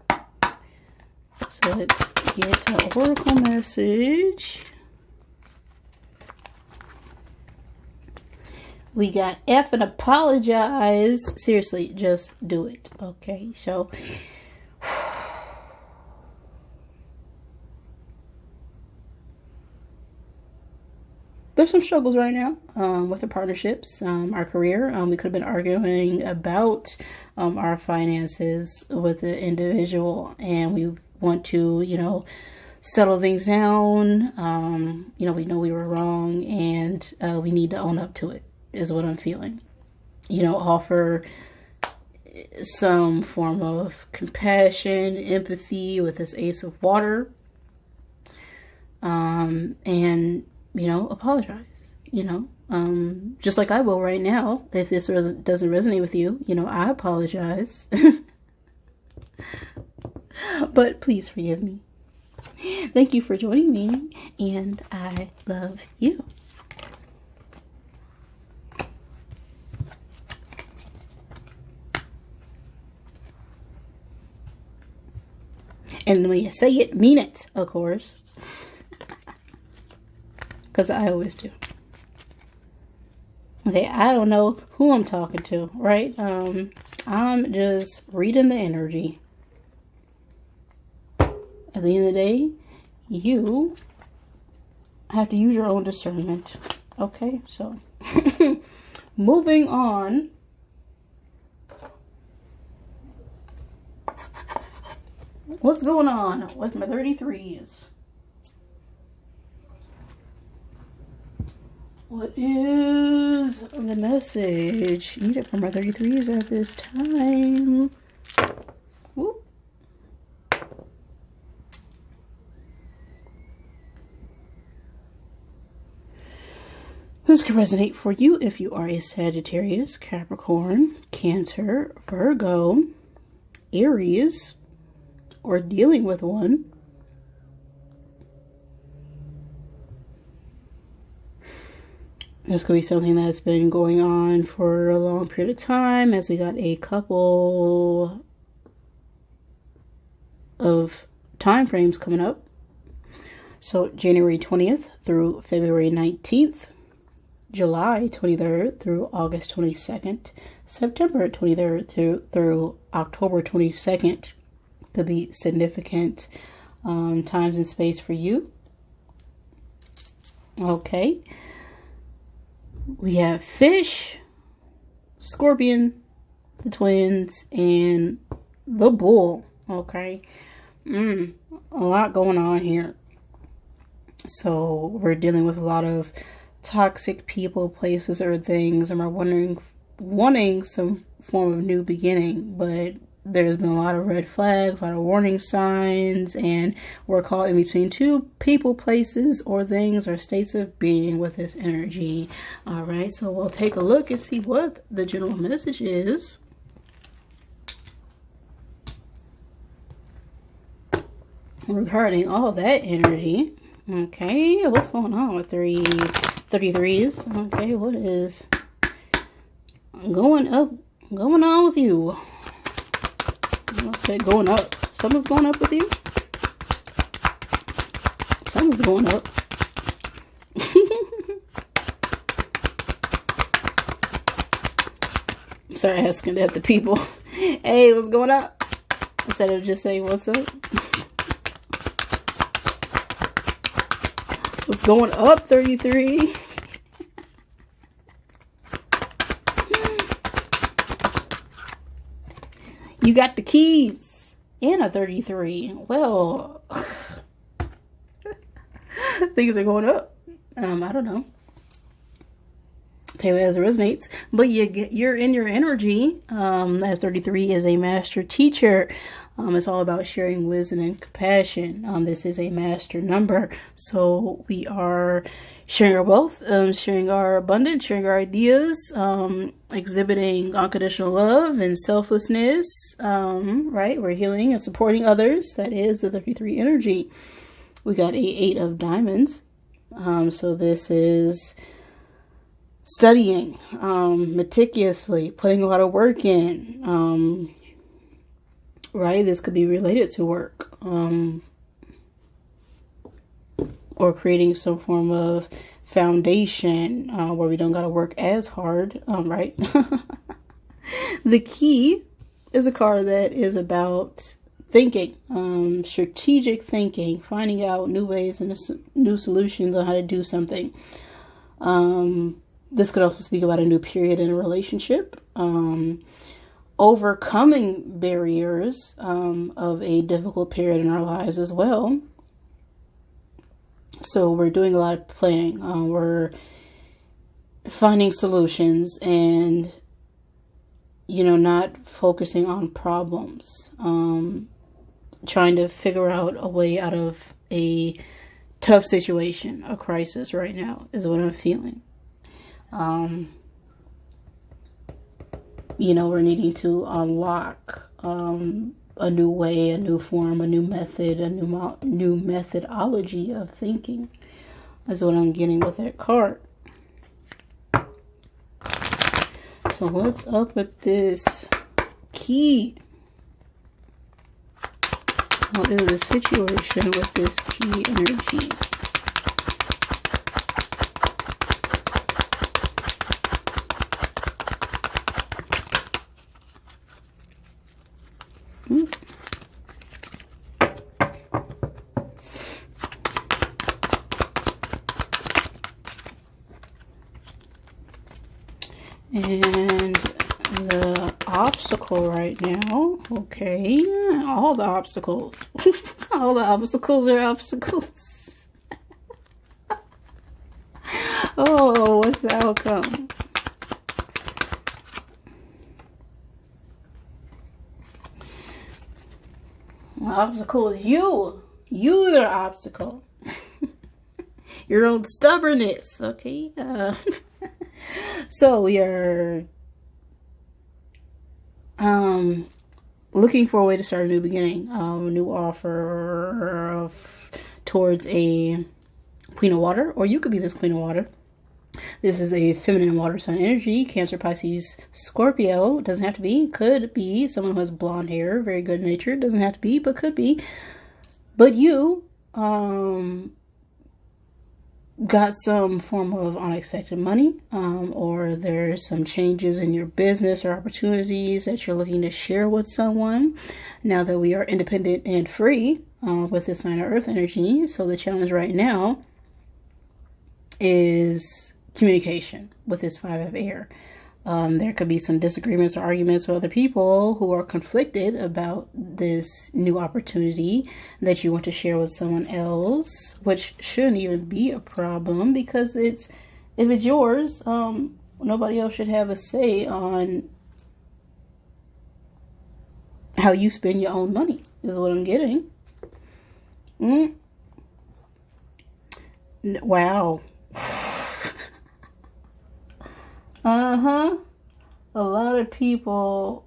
So let's get an oracle message. We got F and apologize. Seriously, just do it. Okay, so there's some struggles right now with the partnerships, our career. We could have been arguing about our finances with the individual, and we want to, you know, settle things down. You know we were wrong, and we need to own up to it, is what I'm feeling. You know, offer some form of compassion, empathy with this Ace of Water, and, you know, apologize, you know, just like I will right now. If this doesn't resonate with you, you know, I apologize. But please forgive me. Thank you for joining me, and I love you. And when you say it, mean it, of course. Because I always do. Okay, I don't know who I'm talking to, right? I'm just reading the energy. At the end of the day, you have to use your own discernment. Okay, so moving on. What's going on with my 33s? What is the message needed for my 33s at this time? Whoop. This can resonate for you if you are a Sagittarius, Capricorn, Cancer, Virgo, Aries, or dealing with one. This could be something that's been going on for a long period of time, as we got a couple of time frames coming up. So January 20th through February 19th, July 23rd through August 22nd, September 23rd through October 22nd. Could be significant times and space for you. Okay. We have Fish, Scorpion, the Twins, and the Bull. Okay. A lot going on here. So we're dealing with a lot of toxic people, places, or things, and we're wanting some form of new beginning, but there's been a lot of red flags, a lot of warning signs, and we're caught in between two people, places, or things, or states of being with this energy. All right, so we'll take a look and see what the general message is. Regarding all that energy. Okay, what's going on with 33s? Okay, what is going on with you? I said going up. Something's going up with you? Something's going up. I'm sorry asking that to people. Hey, what's going up? Instead of just saying what's up. What's going up, 33? You got the keys and a 33. Well, things are going up. I don't know. Take that as it resonates. But you're in your energy. As 33 is a master teacher. It's all about sharing wisdom and compassion. This is a master number. So we are sharing our wealth, sharing our abundance, sharing our ideas, exhibiting unconditional love and selflessness, right? We're healing and supporting others. That is the 33 energy. We got a 8 of diamonds. So this is studying, meticulously, putting a lot of work in, right? This could be related to work, or creating some form of foundation, where we don't got to work as hard, right? The key is a card that is about thinking, strategic thinking, finding out new ways and new solutions on how to do something. This could also speak about a new period in a relationship, overcoming barriers of a difficult period in our lives as well. So we're doing a lot of planning. We're finding solutions and, not focusing on problems. Trying to figure out a way out of a tough situation, a crisis right now is what I'm feeling. We're needing to unlock a new way, a new form, a new method, a new methodology of thinking is what I'm getting with that card. So what's up with this key? What is the situation with this key energy? And the obstacle right now, okay, all the obstacles, all the obstacles are obstacles. Oh, what's the outcome? The obstacle is you. You the obstacle. Your own stubbornness, okay? So we are looking for a way to start a new beginning, a new offer towards a Queen of Water, or you could be this Queen of Water. This is a feminine water sign energy, Cancer, Pisces, Scorpio. Doesn't have to be, could be someone who has blonde hair, very good natured. Doesn't have to be, but could be. But you got some form of unexpected money, or there's some changes in your business or opportunities that you're looking to share with someone now that we are independent and free with this sign of Earth energy. So the challenge right now is communication with this 5 of air. There could be some disagreements or arguments with other people who are conflicted about this new opportunity that you want to share with someone else, which shouldn't even be a problem, because if it's yours, nobody else should have a say on how you spend your own money, is what I'm getting. Wow. A lot of people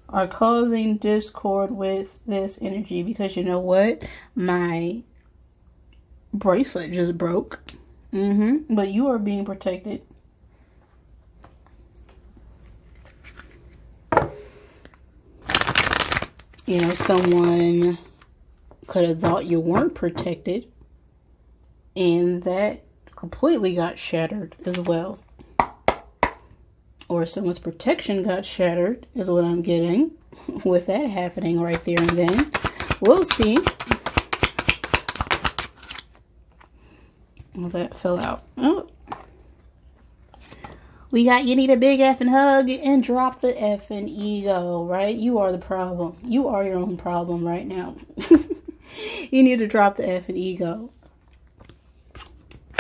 are causing discord with this energy because, you know what? My bracelet just broke. But you are being protected. Someone could have thought you weren't protected, and that completely got shattered as well. Or someone's protection got shattered is what I'm getting with that happening right there and then. We'll see. Well, that fell out. Oh. We got, you need a big effing hug and drop the effing ego, right? You are the problem. You are your own problem right now. You need to drop the effing ego.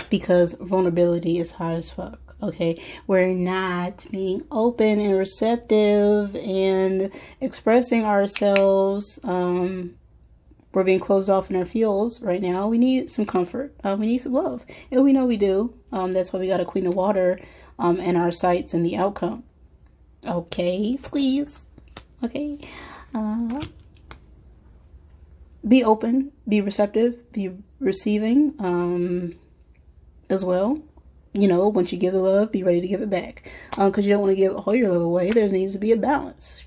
Because vulnerability is hot as fuck, okay? We're not being open and receptive and expressing ourselves. We're being closed off in our fields right now. We need some comfort. We need some love. And we know we do. That's why we got a Queen of Water and our sights and the outcome. Okay, squeeze. Okay. be open, be receptive, be receiving as well. You know, once you give the love, be ready to give it back. Because you don't want to give all your love away. There needs to be a balance.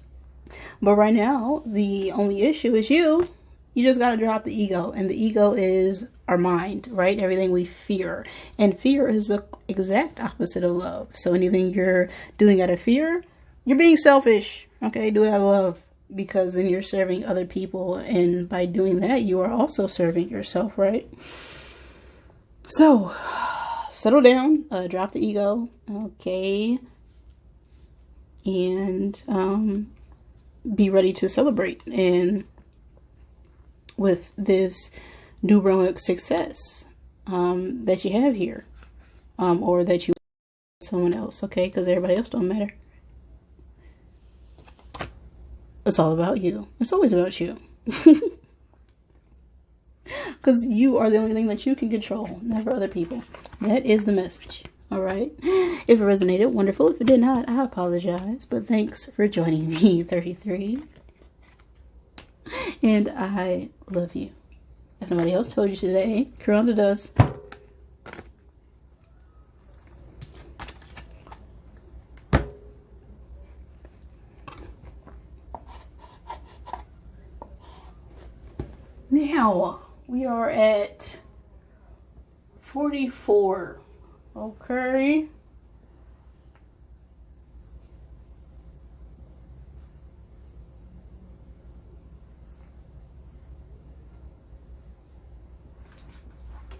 But right now, the only issue is you. You just got to drop the ego. And the ego is our mind, right? Everything we fear. And fear is the exact opposite of love. So anything you're doing out of fear, you're being selfish. Okay, do it out of love. Because then you're serving other people. And by doing that, you are also serving yourself, right? So, settle down. Drop the ego. Okay. And be ready to celebrate. And with this numeric success that you have here. Or that you someone else, okay? Because everybody else don't matter. It's all about you. It's always about you. Because you are the only thing that you can control, never other people. That is the message. All right. If it resonated, wonderful. If it did not, I apologize. But thanks for joining me, 33. And I love you. If nobody else told you today, caronda does. Now, we are at 44. Okay.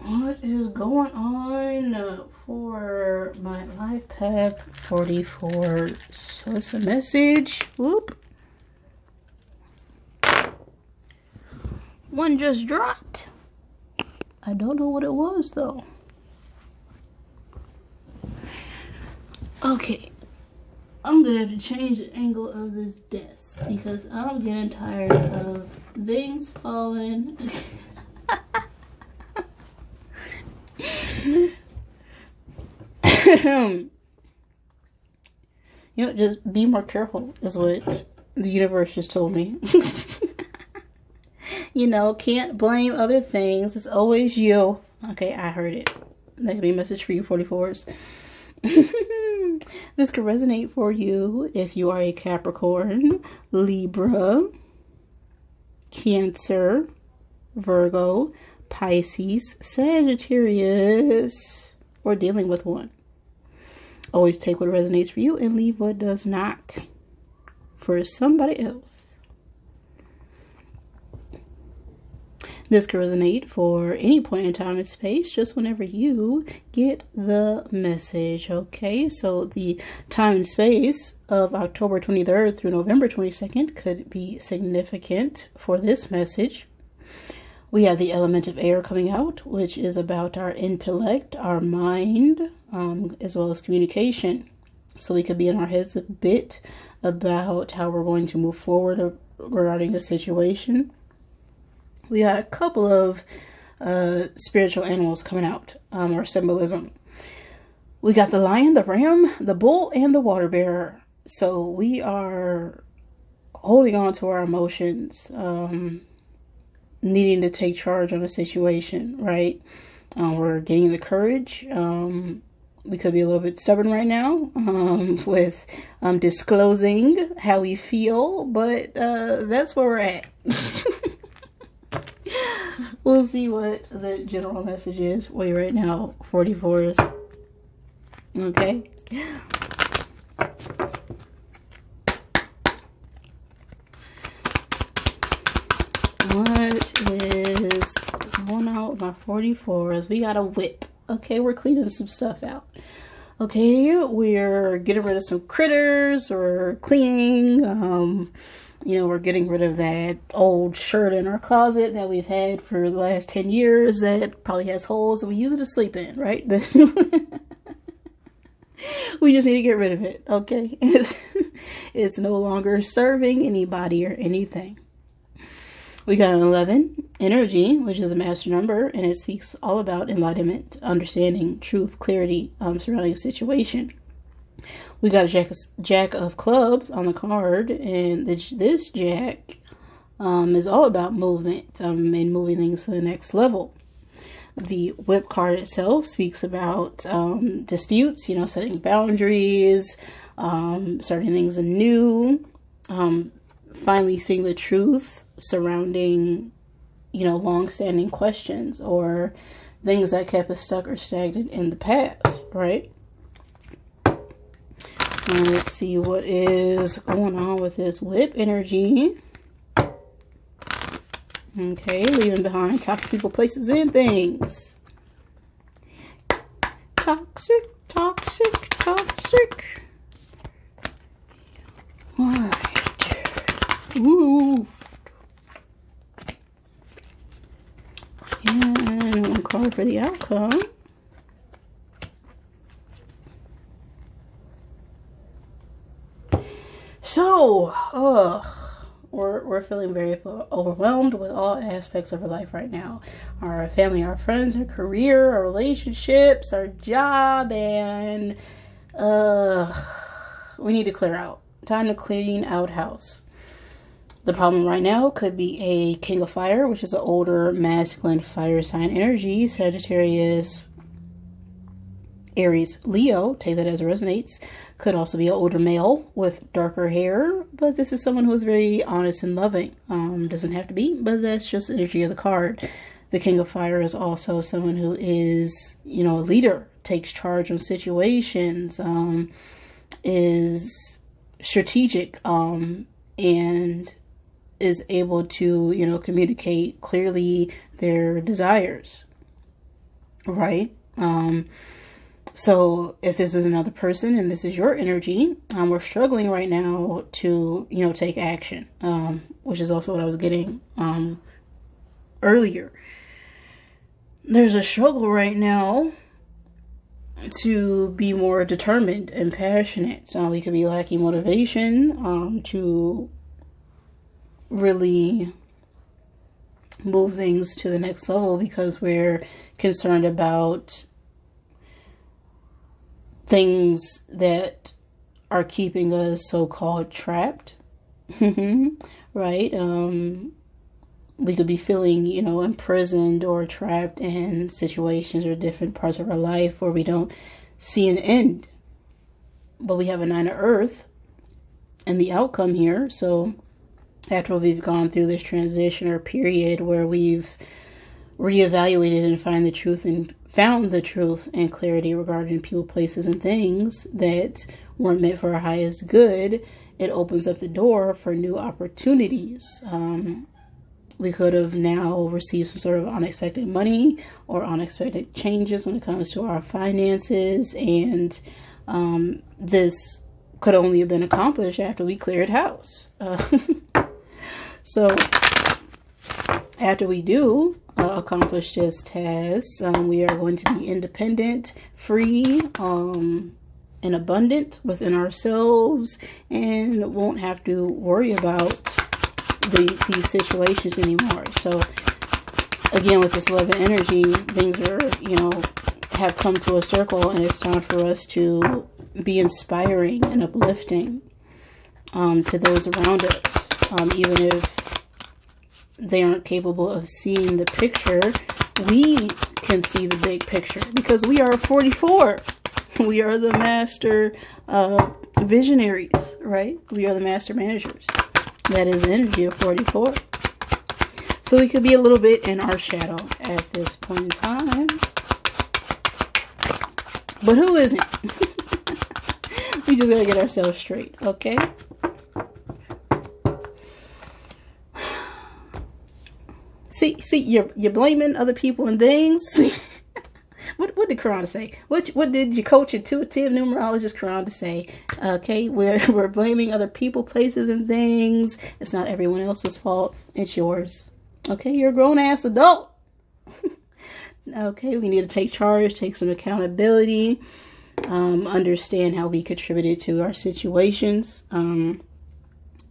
What is going on for my life path 44? So it's a message. Whoop. One just dropped. I don't know what it was though. Okay. I'm gonna have to change the angle of this desk because I'm getting tired of things falling. You know, just be more careful is what the universe just told me. You know, can't blame other things. It's always you. Okay, I heard it. That could be a message for you, 44s. This could resonate for you if you are a Capricorn, Libra, Cancer, Virgo, Pisces, Sagittarius, or dealing with one. Always take what resonates for you and leave what does not for somebody else. This can resonate for any point in time and space, just whenever you get the message, okay? So the time and space of October 23rd through November 22nd could be significant for this message. We have the element of air coming out, which is about our intellect, our mind, as well as communication. So we could be in our heads a bit about how we're going to move forward regarding a situation. We got a couple of spiritual animals coming out, or symbolism. We got the lion, the ram, the bull, and the water bearer. So we are holding on to our emotions, needing to take charge on a situation, right? We're getting the courage. We could be a little bit stubborn right now with disclosing how we feel, but that's where we're at. We'll see what the general message is for you right now, 44s. Okay. What is going on with my 44s? We got a whip. Okay, we're cleaning some stuff out. Okay, we're getting rid of some critters or cleaning. You know, we're getting rid of that old shirt in our closet that we've had for the last 10 years that probably has holes and we use it to sleep in, right? We just need to get rid of it, okay? It's no longer serving anybody or anything. We got an 11, energy, which is a master number, and it speaks all about enlightenment, understanding, truth, clarity surrounding a situation. We got a jack of clubs on the card, and this jack is all about movement and moving things to the next level. The Whip card itself speaks about disputes, setting boundaries, starting things anew, finally seeing the truth surrounding, long-standing questions or things that kept us stuck or stagnant in the past, right? Let's see what is going on with this Whip energy. Okay, leaving behind toxic people, places, and things. Toxic, toxic, toxic. Alright. Woo. And one card for the outcome. So, we're feeling very overwhelmed with all aspects of our life right now. Our family, our friends, our career, our relationships, our job, and we need to clear out. Time to clean out house. The problem right now could be a King of Fire, which is an older masculine fire sign energy. Sagittarius, Aries, Leo, take that as it resonates. Could also be an older male with darker hair, but this is someone who is very honest and loving. Doesn't have to be, but that's just the energy of the card. The King of Fire is also someone who is, a leader, takes charge of situations, is strategic, and is able to, communicate clearly their desires, right? So if this is another person and this is your energy, we're struggling right now to, take action, which is also what I was getting earlier. There's a struggle right now to be more determined and passionate. We could be lacking motivation to really move things to the next level because we're concerned about things that are keeping us so-called trapped, right? We could be feeling, imprisoned or trapped in situations or different parts of our life where we don't see an end. But we have a Nine of Earth and the outcome here. So after we've gone through this transition or period where we've reevaluated and found the truth and clarity regarding people, places, and things that weren't meant for our highest good, it opens up the door for new opportunities. We could have now received some sort of unexpected money or unexpected changes when it comes to our finances, and this could only have been accomplished after we cleared house. So after we do accomplish this task, we are going to be independent, free, and abundant within ourselves, and won't have to worry about these situations anymore. So again, with this love and energy, things are, have come to a circle, and it's time for us to be inspiring and uplifting to those around us, even if they aren't capable of seeing the picture. We can see the big picture because we are 44. We are the master visionaries, right? We are the master managers. That is the energy of 44. So we could be a little bit in our shadow at this point in time. But who isn't? We just gotta get ourselves straight, okay? See, you're blaming other people and things. What did caronda say? What did your coach, intuitive numerologist caronda say? Okay, we're blaming other people, places, and things. It's not everyone else's fault. It's yours. Okay, you're a grown-ass adult. Okay, we need to take charge, take some accountability, understand how we contributed to our situations.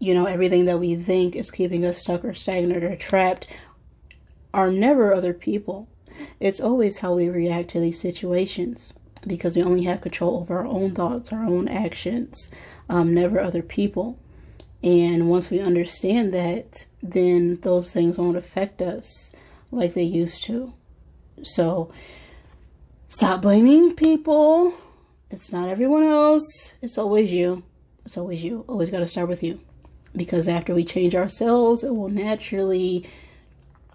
Everything that we think is keeping us stuck or stagnant or trapped are never other people. It's always how we react to these situations, because we only have control over our own thoughts, our own actions, never other people. And once we understand that, then those things won't affect us like they used to. So stop blaming people. It's not everyone else. It's always you. It's always you. Always got to start with you. Because after we change ourselves, it will naturally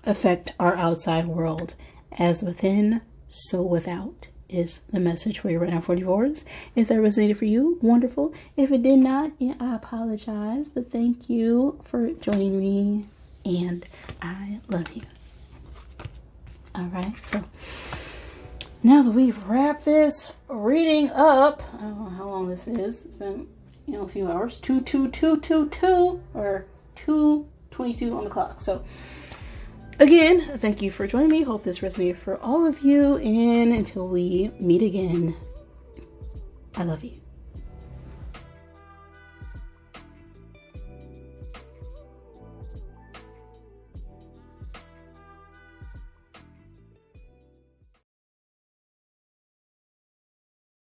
affect our outside world. As within, so without is the message for you right now for divorce. If that resonated for you, wonderful. If it did not, yeah, I apologize. But thank you for joining me. And I love you. Alright, so now that we've wrapped this reading up, I don't know how long this is. It's been, a few hours. 2:22:22 or 2:22 on the clock. So again, thank you for joining me. Hope this resonated for all of you. And until we meet again, I love you.